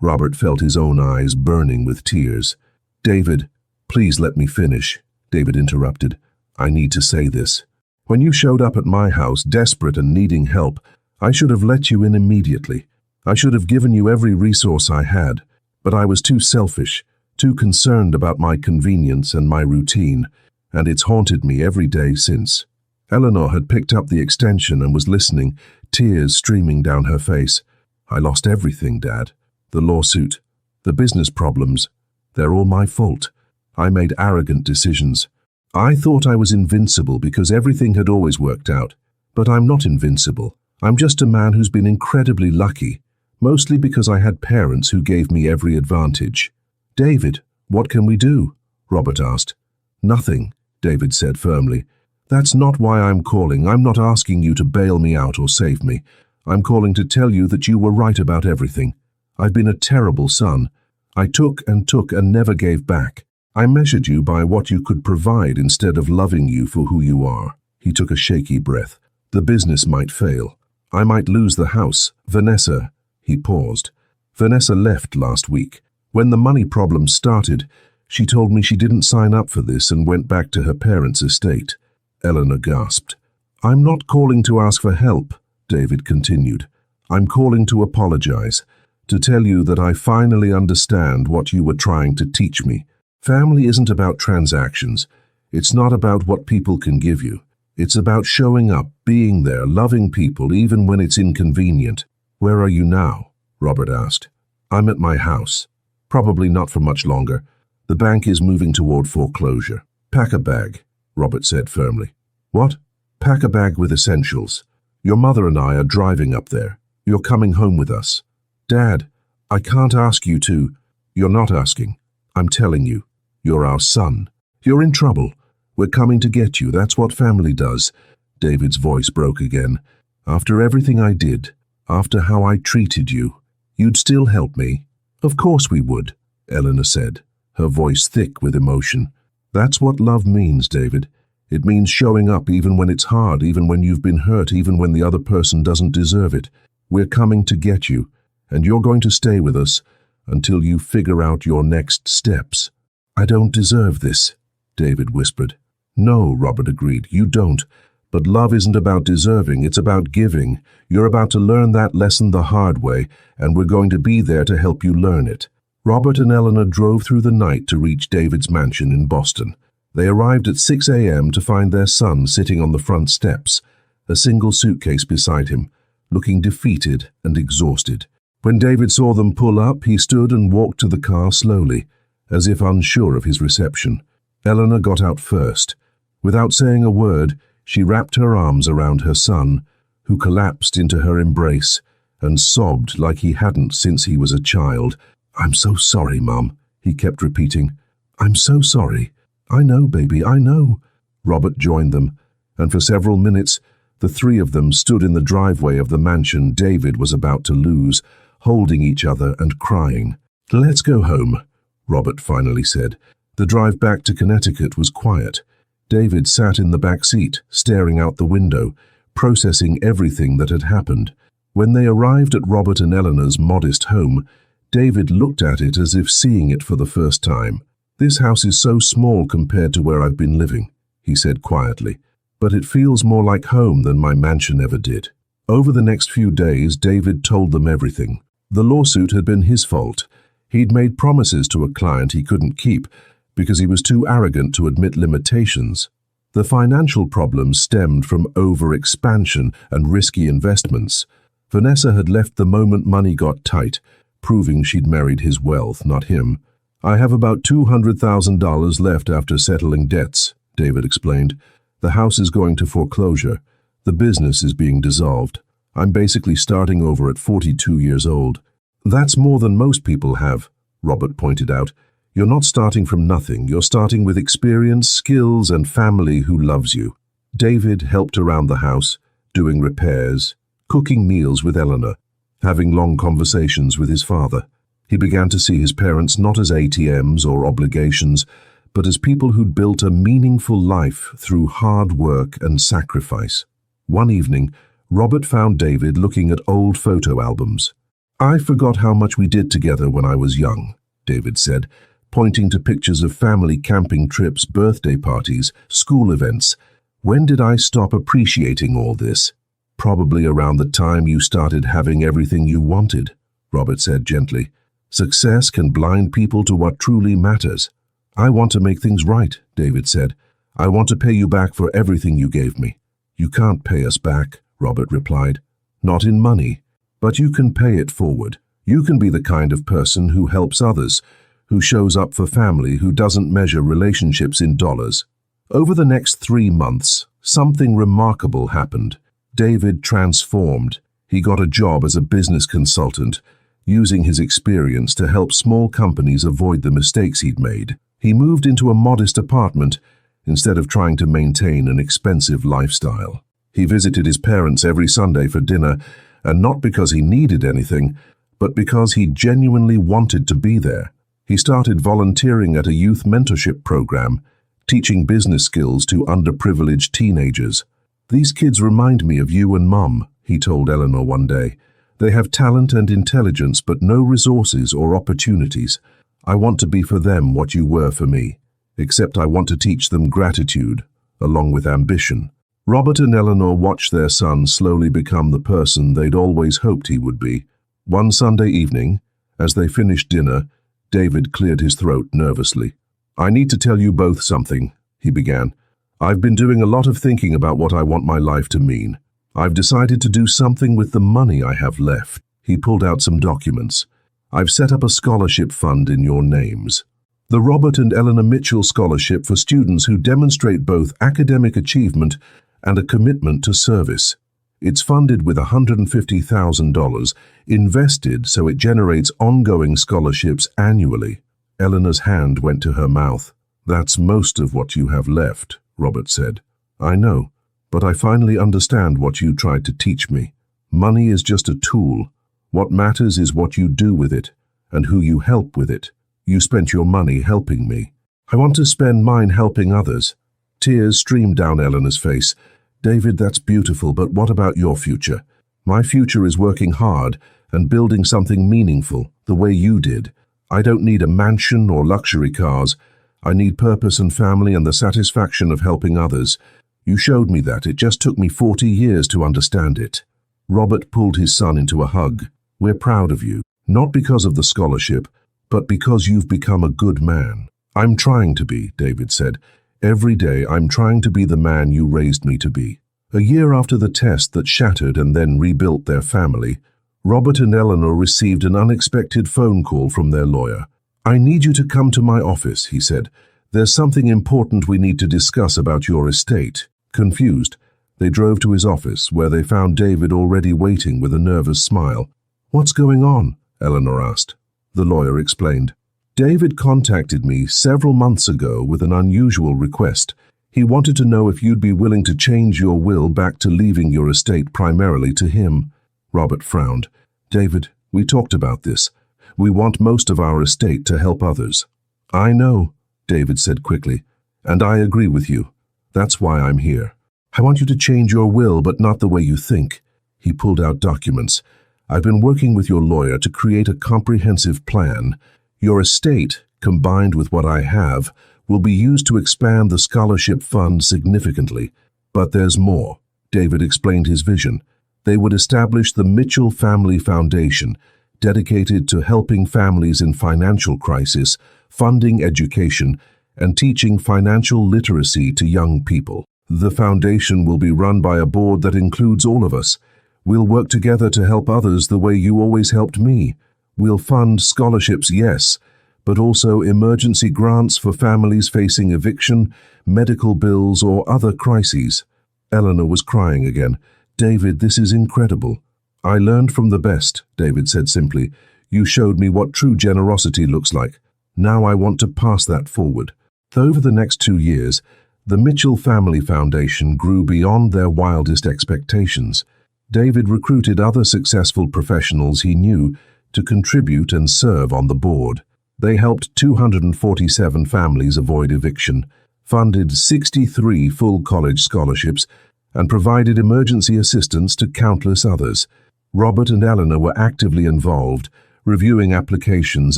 Robert felt his own eyes burning with tears. David, please let me finish, David interrupted. I need to say this. When you showed up at my house, desperate and needing help, I should have let you in immediately. I should have given you every resource I had, but I was too selfish, too concerned about my convenience and my routine, and it's haunted me every day since. Eleanor had picked up the extension and was listening, tears streaming down her face. I lost everything, Dad. The lawsuit, the business problems, they're all my fault. I made arrogant decisions. I thought I was invincible because everything had always worked out. But I'm not invincible. I'm just a man who's been incredibly lucky, mostly because I had parents who gave me every advantage. David, what can we do? Robert asked. Nothing, David said firmly. That's not why I'm calling. I'm not asking you to bail me out or save me. I'm calling to tell you that you were right about everything. I've been a terrible son. I took and never gave back. I measured you by what you could provide instead of loving you for who you are. He took a shaky breath. The business might fail. I might lose the house. Vanessa, he paused. Vanessa left last week. When the money problem started, she told me she didn't sign up for this and went back to her parents' estate. Eleanor gasped. I'm not calling to ask for help, David continued. I'm calling to apologize, to tell you that I finally understand what you were trying to teach me. Family isn't about transactions. It's not about what people can give you. It's about showing up, being there, loving people even when it's inconvenient. Where are you now? Robert asked. I'm at my house. Probably not for much longer. The bank is moving toward foreclosure. Pack a bag, Robert said firmly. What? Pack a bag with essentials. Your mother and I are driving up there. You're coming home with us. Dad, I can't ask you to. You're not asking. I'm telling you. You're our son. You're in trouble. We're coming to get you. That's what family does. David's voice broke again. After everything I did, after how I treated you, you'd still help me? Of course we would, Eleanor said, her voice thick with emotion. That's what love means, David. It means showing up even when it's hard, even when you've been hurt, even when the other person doesn't deserve it. We're coming to get you, and you're going to stay with us until you figure out your next steps. I don't deserve this, David whispered. No, Robert agreed, you don't. But love isn't about deserving, it's about giving. You're about to learn that lesson the hard way, and we're going to be there to help you learn it. Robert and Eleanor drove through the night to reach David's mansion in Boston. They arrived at 6 a.m. to find their son sitting on the front steps, a single suitcase beside him, looking defeated and exhausted. When David saw them pull up, he stood and walked to the car slowly, as if unsure of his reception. Eleanor got out first. Without saying a word, she wrapped her arms around her son, who collapsed into her embrace and sobbed like he hadn't since he was a child. I'm so sorry, Mum, he kept repeating. I'm so sorry. I know, baby, I know. Robert joined them, and for several minutes, the three of them stood in the driveway of the mansion David was about to lose, holding each other and crying. Let's go home, Robert finally said. The drive back to Connecticut was quiet. David sat in the back seat, staring out the window, processing everything that had happened. When they arrived at Robert and Eleanor's modest home, David looked at it as if seeing it for the first time. This house is so small compared to where I've been living, he said quietly, but it feels more like home than my mansion ever did. Over the next few days, David told them everything. The lawsuit had been his fault. He'd made promises to a client he couldn't keep, because he was too arrogant to admit limitations. The financial problems stemmed from over-expansion and risky investments. Vanessa had left the moment money got tight, proving she'd married his wealth, not him. I have about $200,000 left after settling debts, David explained. The house is going to foreclosure. The business is being dissolved. I'm basically starting over at 42 years old. That's more than most people have, Robert pointed out. You're not starting from nothing. You're starting with experience, skills, and family who loves you. David helped around the house, doing repairs, cooking meals with Eleanor, having long conversations with his father. He began to see his parents not as ATMs or obligations, but as people who'd built a meaningful life through hard work and sacrifice. One evening, Robert found David looking at old photo albums. I forgot how much we did together when I was young, David said, pointing to pictures of family camping trips, birthday parties, school events. When did I stop appreciating all this? Probably around the time you started having everything you wanted, Robert said gently. Success can blind people to what truly matters. I want to make things right, David said. I want to pay you back for everything you gave me. You can't pay us back, Robert replied. Not in money, but you can pay it forward. You can be the kind of person who helps others, who shows up for family, who doesn't measure relationships in dollars. Over the next 3 months, something remarkable happened. David transformed. He got a job as a business consultant, using his experience to help small companies avoid the mistakes he'd made. He moved into a modest apartment instead of trying to maintain an expensive lifestyle. He visited his parents every Sunday for dinner, and not because he needed anything, but because he genuinely wanted to be there. He started volunteering at a youth mentorship program, teaching business skills to underprivileged teenagers. "These kids remind me of you and Mum," he told Eleanor one day. "They have talent and intelligence but no resources or opportunities. I want to be for them what you were for me, except I want to teach them gratitude, along with ambition." Robert and Eleanor watched their son slowly become the person they'd always hoped he would be. One Sunday evening, as they finished dinner, David cleared his throat nervously. "I need to tell you both something," he began. "I've been doing a lot of thinking about what I want my life to mean. I've decided to do something with the money I have left." He pulled out some documents. "I've set up a scholarship fund in your names. The Robert and Eleanor Mitchell Scholarship for students who demonstrate both academic achievement and a commitment to service. It's funded with $150,000, invested so it generates ongoing scholarships annually." Eleanor's hand went to her mouth. "That's most of what you have left," Robert said. "I know, but I finally understand what you tried to teach me. Money is just a tool. What matters is what you do with it, and who you help with it. You spent your money helping me. I want to spend mine helping others." Tears streamed down Eleanor's face. "David, that's beautiful, but what about your future?" "My future is working hard and building something meaningful, the way you did. I don't need a mansion or luxury cars. I need purpose and family and the satisfaction of helping others. You showed me that. It just took me 40 years to understand it." Robert pulled his son into a hug. "We're proud of you, not because of the scholarship, but because you've become a good man." "I'm trying to be," David said. "Every day I'm trying to be the man you raised me to be." A year after the test that shattered and then rebuilt their family, Robert and Eleanor received an unexpected phone call from their lawyer. "I need you to come to my office," he said. "There's something important we need to discuss about your estate." Confused, they drove to his office, where they found David already waiting with a nervous smile. "What's going on?" Eleanor asked. The lawyer explained. "David contacted me several months ago with an unusual request. He wanted to know if you'd be willing to change your will back to leaving your estate primarily to him." Robert frowned. "David, we talked about this. We want most of our estate to help others." "I know," David said quickly, "and I agree with you. That's why I'm here. I want you to change your will, but not the way you think." He pulled out documents. "I've been working with your lawyer to create a comprehensive plan. Your estate, combined with what I have, will be used to expand the scholarship fund significantly. But there's more." David explained his vision. They would establish the Mitchell Family Foundation, dedicated to helping families in financial crisis, funding education, and teaching financial literacy to young people. The foundation will be run by a board that includes all of us. We'll work together to help others the way you always helped me. We'll fund scholarships, yes, but also emergency grants for families facing eviction, medical bills, or other crises. Eleanor was crying again. "David, this is incredible." "I learned from the best," David said simply. "You showed me what true generosity looks like. Now I want to pass that forward." Over the next 2 years, the Mitchell Family Foundation grew beyond their wildest expectations. David recruited other successful professionals he knew to contribute and serve on the board. They helped 247 families avoid eviction, funded 63 full college scholarships, and provided emergency assistance to countless others. Robert and Eleanor were actively involved, reviewing applications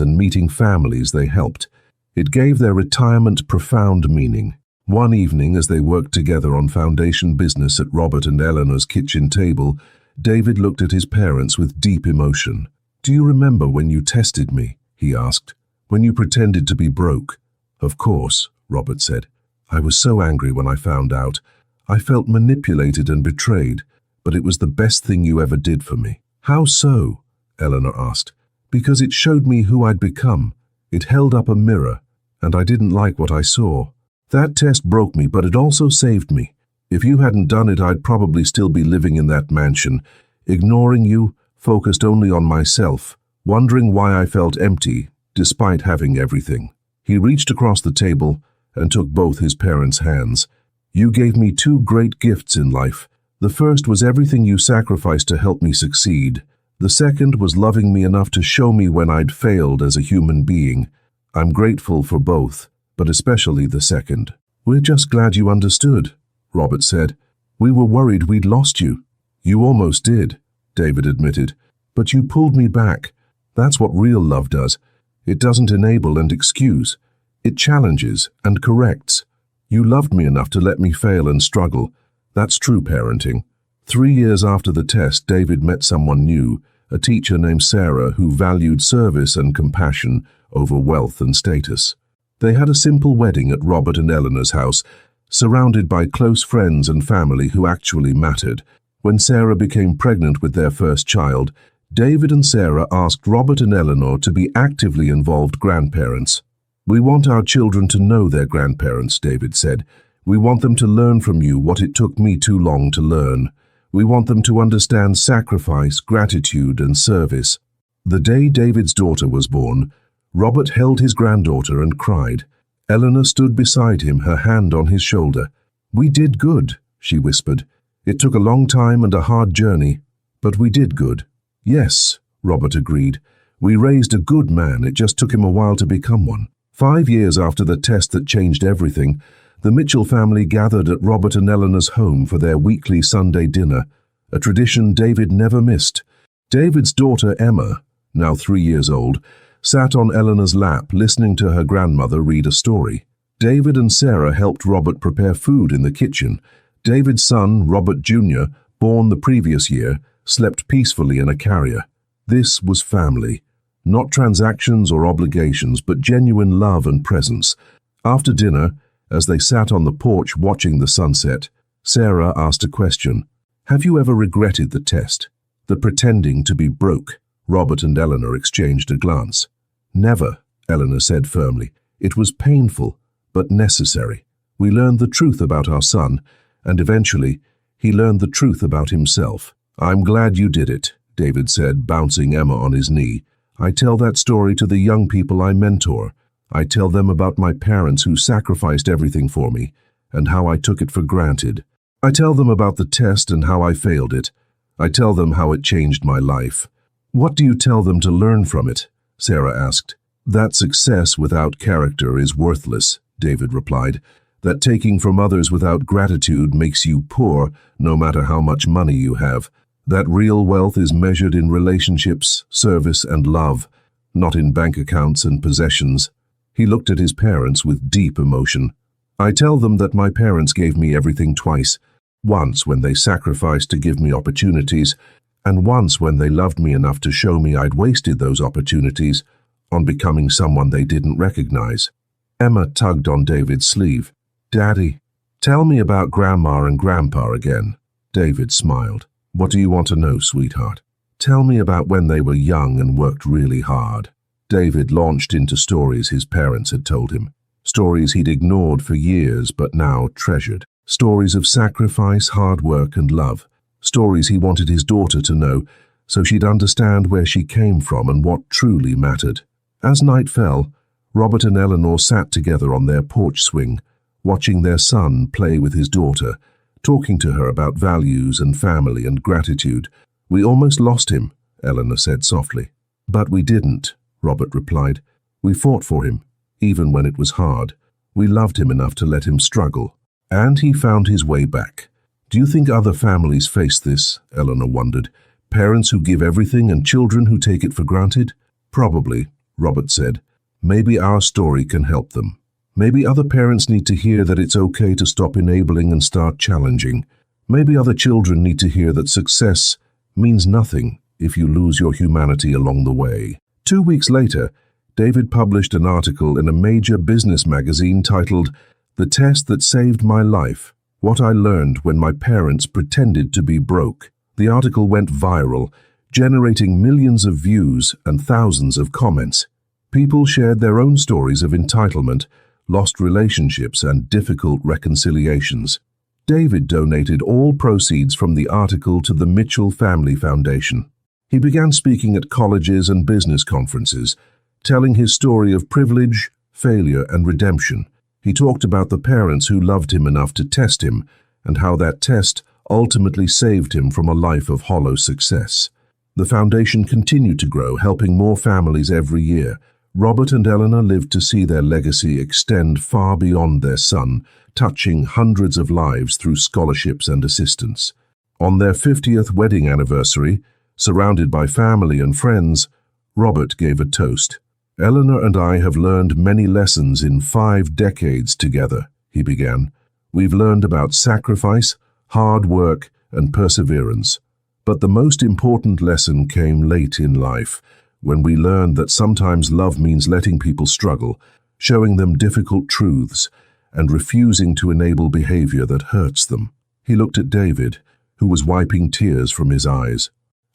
and meeting families they helped. It gave their retirement profound meaning. One evening, as they worked together on foundation business at Robert and Eleanor's kitchen table, David looked at his parents with deep emotion. "Do you remember when you tested me?" he asked. "When you pretended to be broke?" "Of course," Robert said. "I was so angry when I found out. I felt manipulated and betrayed, but it was the best thing you ever did for me." "How so?" Eleanor asked. "Because it showed me who I'd become. It held up a mirror, and I didn't like what I saw. That test broke me, but it also saved me. If you hadn't done it, I'd probably still be living in that mansion, ignoring you, focused only on myself, wondering why I felt empty, despite having everything." He reached across the table and took both his parents' hands. "You gave me two great gifts in life. The first was everything you sacrificed to help me succeed. The second was loving me enough to show me when I'd failed as a human being. I'm grateful for both, but especially the second." "We're just glad you understood," Robert said. "We were worried we'd lost you." "You almost did," David admitted. "But you pulled me back. That's what real love does. It doesn't enable and excuse. It challenges and corrects. You loved me enough to let me fail and struggle. That's true parenting." 3 years after the test, David met someone new, a teacher named Sarah who valued service and compassion over wealth and status. They had a simple wedding at Robert and Eleanor's house, surrounded by close friends and family who actually mattered. When Sarah became pregnant with their first child, David and Sarah asked Robert and Eleanor to be actively involved grandparents. "We want our children to know their grandparents," David said. "We want them to learn from you what it took me too long to learn. We want them to understand sacrifice, gratitude, and service." The day David's daughter was born, Robert held his granddaughter and cried. Eleanor stood beside him, her hand on his shoulder. "We did good," she whispered. "It took a long time and a hard journey, but we did good." "Yes," Robert agreed. "We raised a good man. It just took him a while to become one." 5 years after the test that changed everything, the Mitchell family gathered at Robert and Eleanor's home for their weekly Sunday dinner, a tradition David never missed. David's daughter Emma, now 3 years old, sat on Eleanor's lap listening to her grandmother read a story. David and Sarah helped Robert prepare food in the kitchen. David's son, Robert Jr., born the previous year, slept peacefully in a carrier. This was family. Not transactions or obligations, but genuine love and presence. After dinner, as they sat on the porch watching the sunset, Sarah asked a question. "Have you ever regretted the test? The pretending to be broke?" Robert and Eleanor exchanged a glance. "Never," Eleanor said firmly. "It was painful, but necessary. We learned the truth about our son, and eventually, he learned the truth about himself." "I'm glad you did it," David said, bouncing Emma on his knee. "I tell that story to the young people I mentor. I tell them about my parents who sacrificed everything for me, and how I took it for granted. I tell them about the test and how I failed it. I tell them how it changed my life." "What do you tell them to learn from it?" Sarah asked. "That success without character is worthless," David replied. "That taking from others without gratitude makes you poor, no matter how much money you have. That real wealth is measured in relationships, service, and love, not in bank accounts and possessions." He looked at his parents with deep emotion. "I tell them that my parents gave me everything twice. Once when they sacrificed to give me opportunities, and once when they loved me enough to show me I'd wasted those opportunities on becoming someone they didn't recognize." Emma tugged on David's sleeve. "Daddy, tell me about Grandma and Grandpa again." David smiled. "What do you want to know, sweetheart?" "Tell me about when they were young and worked really hard." David launched into stories his parents had told him. Stories he'd ignored for years but now treasured. Stories of sacrifice, hard work, and love. Stories he wanted his daughter to know, so she'd understand where she came from and what truly mattered. As night fell, Robert and Eleanor sat together on their porch swing, watching their son play with his daughter, talking to her about values and family and gratitude. "We almost lost him," Eleanor said softly. "But we didn't," Robert replied. "We fought for him, even when it was hard. We loved him enough to let him struggle. And he found his way back." "Do you think other families face this?" Eleanor wondered. "Parents who give everything and children who take it for granted?" "Probably," Robert said. "Maybe our story can help them. Maybe other parents need to hear that it's okay to stop enabling and start challenging. Maybe other children need to hear that success means nothing if you lose your humanity along the way." 2 weeks later, David published an article in a major business magazine titled "The Test That Saved My Life: What I Learned When My Parents Pretended to Be Broke." The article went viral, generating millions of views and thousands of comments. People shared their own stories of entitlement, lost relationships, and difficult reconciliations. David donated all proceeds from the article to the Mitchell Family Foundation. He began speaking at colleges and business conferences, telling his story of privilege, failure, and redemption. He talked about the parents who loved him enough to test him, and how that test ultimately saved him from a life of hollow success. The foundation continued to grow, helping more families every year. Robert and Eleanor lived to see their legacy extend far beyond their son, touching hundreds of lives through scholarships and assistance. On their 50th wedding anniversary, surrounded by family and friends, Robert gave a toast. "Eleanor and I have learned many lessons in 5 decades together," he began. "We've learned about sacrifice, hard work, and perseverance. But the most important lesson came late in life, when we learned that sometimes love means letting people struggle, showing them difficult truths, and refusing to enable behavior that hurts them." He looked at David, who was wiping tears from his eyes.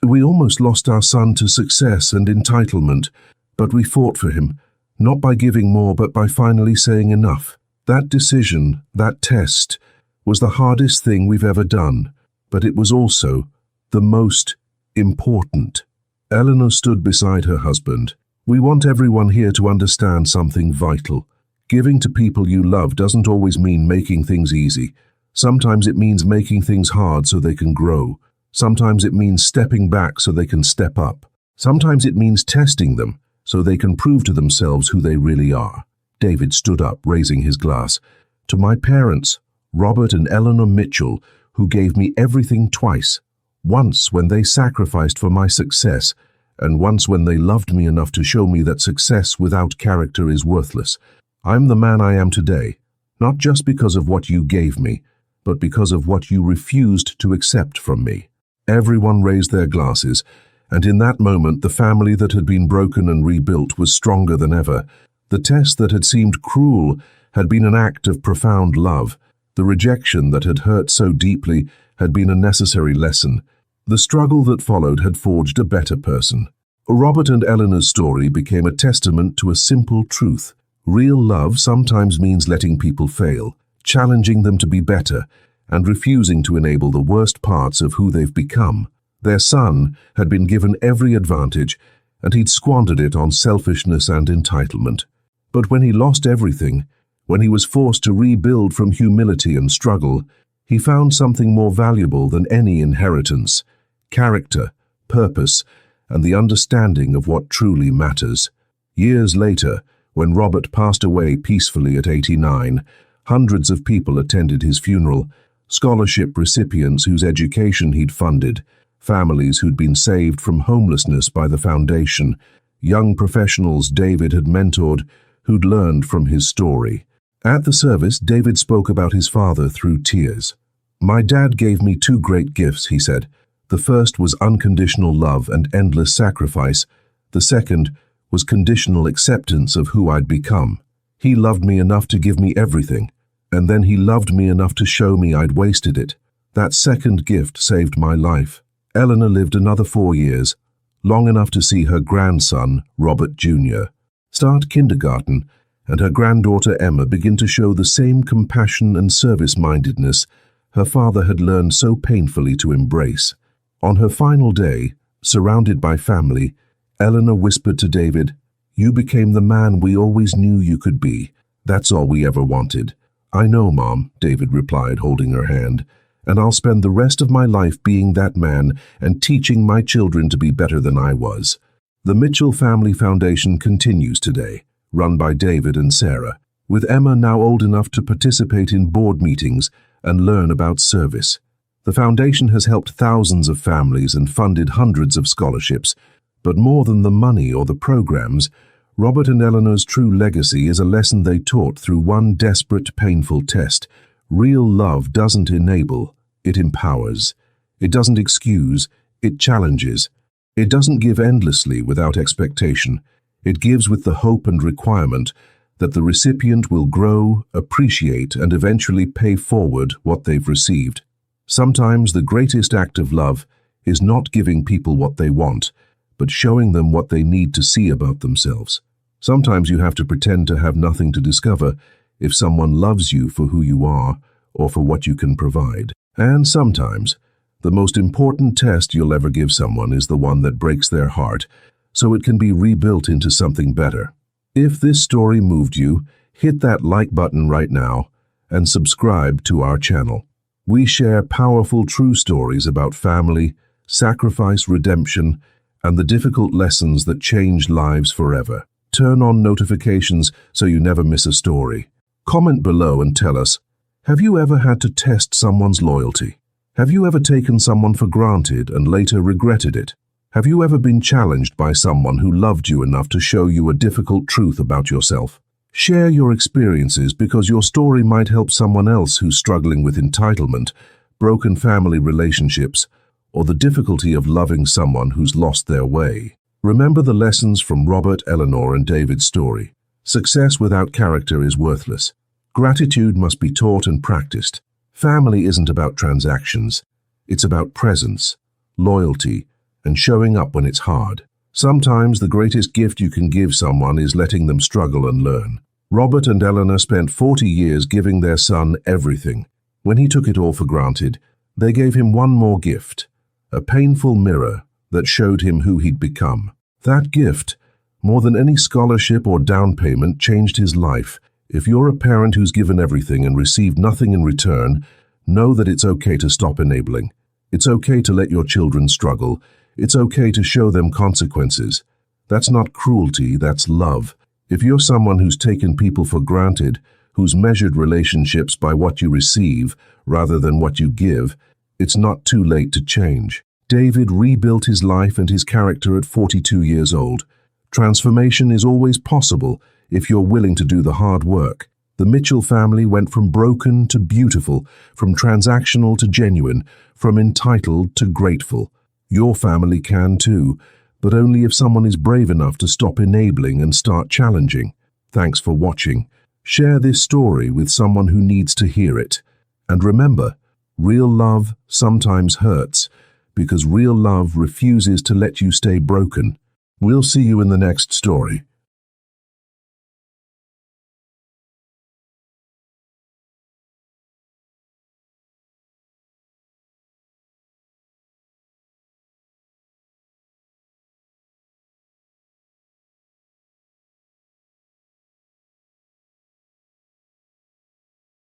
"We almost lost our son to success and entitlement, but we fought for him, not by giving more, but by finally saying enough. That decision, that test, was the hardest thing we've ever done, but it was also the most important." Eleanor stood beside her husband. "We want everyone here to understand something vital. Giving to people you love doesn't always mean making things easy. Sometimes it means making things hard so they can grow. Sometimes it means stepping back so they can step up. Sometimes it means testing them so they can prove to themselves who they really are." David stood up, raising his glass. "To my parents, Robert and Eleanor Mitchell, who gave me everything twice. Once when they sacrificed for my success, and once when they loved me enough to show me that success without character is worthless. I'm the man I am today, not just because of what you gave me, but because of what you refused to accept from me." Everyone raised their glasses, and in that moment the family that had been broken and rebuilt was stronger than ever. The test that had seemed cruel had been an act of profound love. The rejection that had hurt so deeply had been a necessary lesson. The struggle that followed had forged a better person. Robert and Eleanor's story became a testament to a simple truth. Real love sometimes means letting people fail, challenging them to be better, and refusing to enable the worst parts of who they've become. Their son had been given every advantage, and he'd squandered it on selfishness and entitlement. But when he lost everything, when he was forced to rebuild from humility and struggle, he found something more valuable than any inheritance: character, purpose, and the understanding of what truly matters. Years later, when Robert passed away peacefully at 89, hundreds of people attended his funeral: scholarship recipients whose education he'd funded, families who'd been saved from homelessness by the foundation, young professionals David had mentored who'd learned from his story. At the service, David spoke about his father through tears. "My dad gave me 2 great gifts," he said. "The first was unconditional love and endless sacrifice. The second was conditional acceptance of who I'd become. He loved me enough to give me everything, and then he loved me enough to show me I'd wasted it. That second gift saved my life." Eleanor lived another 4 years, long enough to see her grandson, Robert Jr., start kindergarten, and her granddaughter Emma begin to show the same compassion and service-mindedness her father had learned so painfully to embrace. On her final day, surrounded by family, Eleanor whispered to David, "You became the man we always knew you could be. That's all we ever wanted." "I know, Mom," David replied, holding her hand, "and I'll spend the rest of my life being that man and teaching my children to be better than I was." The Mitchell Family Foundation continues today, run by David and Sarah, with Emma now old enough to participate in board meetings and learn about service. The foundation has helped thousands of families and funded hundreds of scholarships, but more than the money or the programs, Robert and Eleanor's true legacy is a lesson they taught through one desperate, painful test. Real love doesn't enable, it empowers. It doesn't excuse, it challenges. It doesn't give endlessly without expectation. It gives with the hope and requirement that the recipient will grow, appreciate, and eventually pay forward what they've received. Sometimes the greatest act of love is not giving people what they want, but showing them what they need to see about themselves. Sometimes you have to pretend to have nothing to discover if someone loves you for who you are or for what you can provide. And sometimes, the most important test you'll ever give someone is the one that breaks their heart, so it can be rebuilt into something better. If this story moved you, hit that like button right now and subscribe to our channel. We share powerful true stories about family, sacrifice, redemption, and the difficult lessons that changed lives forever. Turn on notifications so you never miss a story. Comment below and tell us, have you ever had to test someone's loyalty? Have you ever taken someone for granted and later regretted it? Have you ever been challenged by someone who loved you enough to show you a difficult truth about yourself? Share your experiences because your story might help someone else who's struggling with entitlement, broken family relationships, or the difficulty of loving someone who's lost their way. Remember the lessons from Robert, Eleanor, and David's story. Success without character is worthless. Gratitude must be taught and practiced. Family isn't about transactions. It's about presence, loyalty, and showing up when it's hard. Sometimes the greatest gift you can give someone is letting them struggle and learn. Robert and Eleanor spent 40 years giving their son everything. When he took it all for granted, they gave him one more gift, a painful mirror that showed him who he'd become. That gift, more than any scholarship or down payment, changed his life. If you're a parent who's given everything and received nothing in return, know that it's okay to stop enabling. It's okay to let your children struggle. It's okay to show them consequences. That's not cruelty, that's love. If you're someone who's taken people for granted, who's measured relationships by what you receive rather than what you give, it's not too late to change. David rebuilt his life and his character at 42 years old. Transformation is always possible if you're willing to do the hard work. The Mitchell family went from broken to beautiful, from transactional to genuine, from entitled to grateful. Your family can too, but only if someone is brave enough to stop enabling and start challenging. Thanks for watching. Share this story with someone who needs to hear it. And remember, real love sometimes hurts, because real love refuses to let you stay broken. We'll see you in the next story.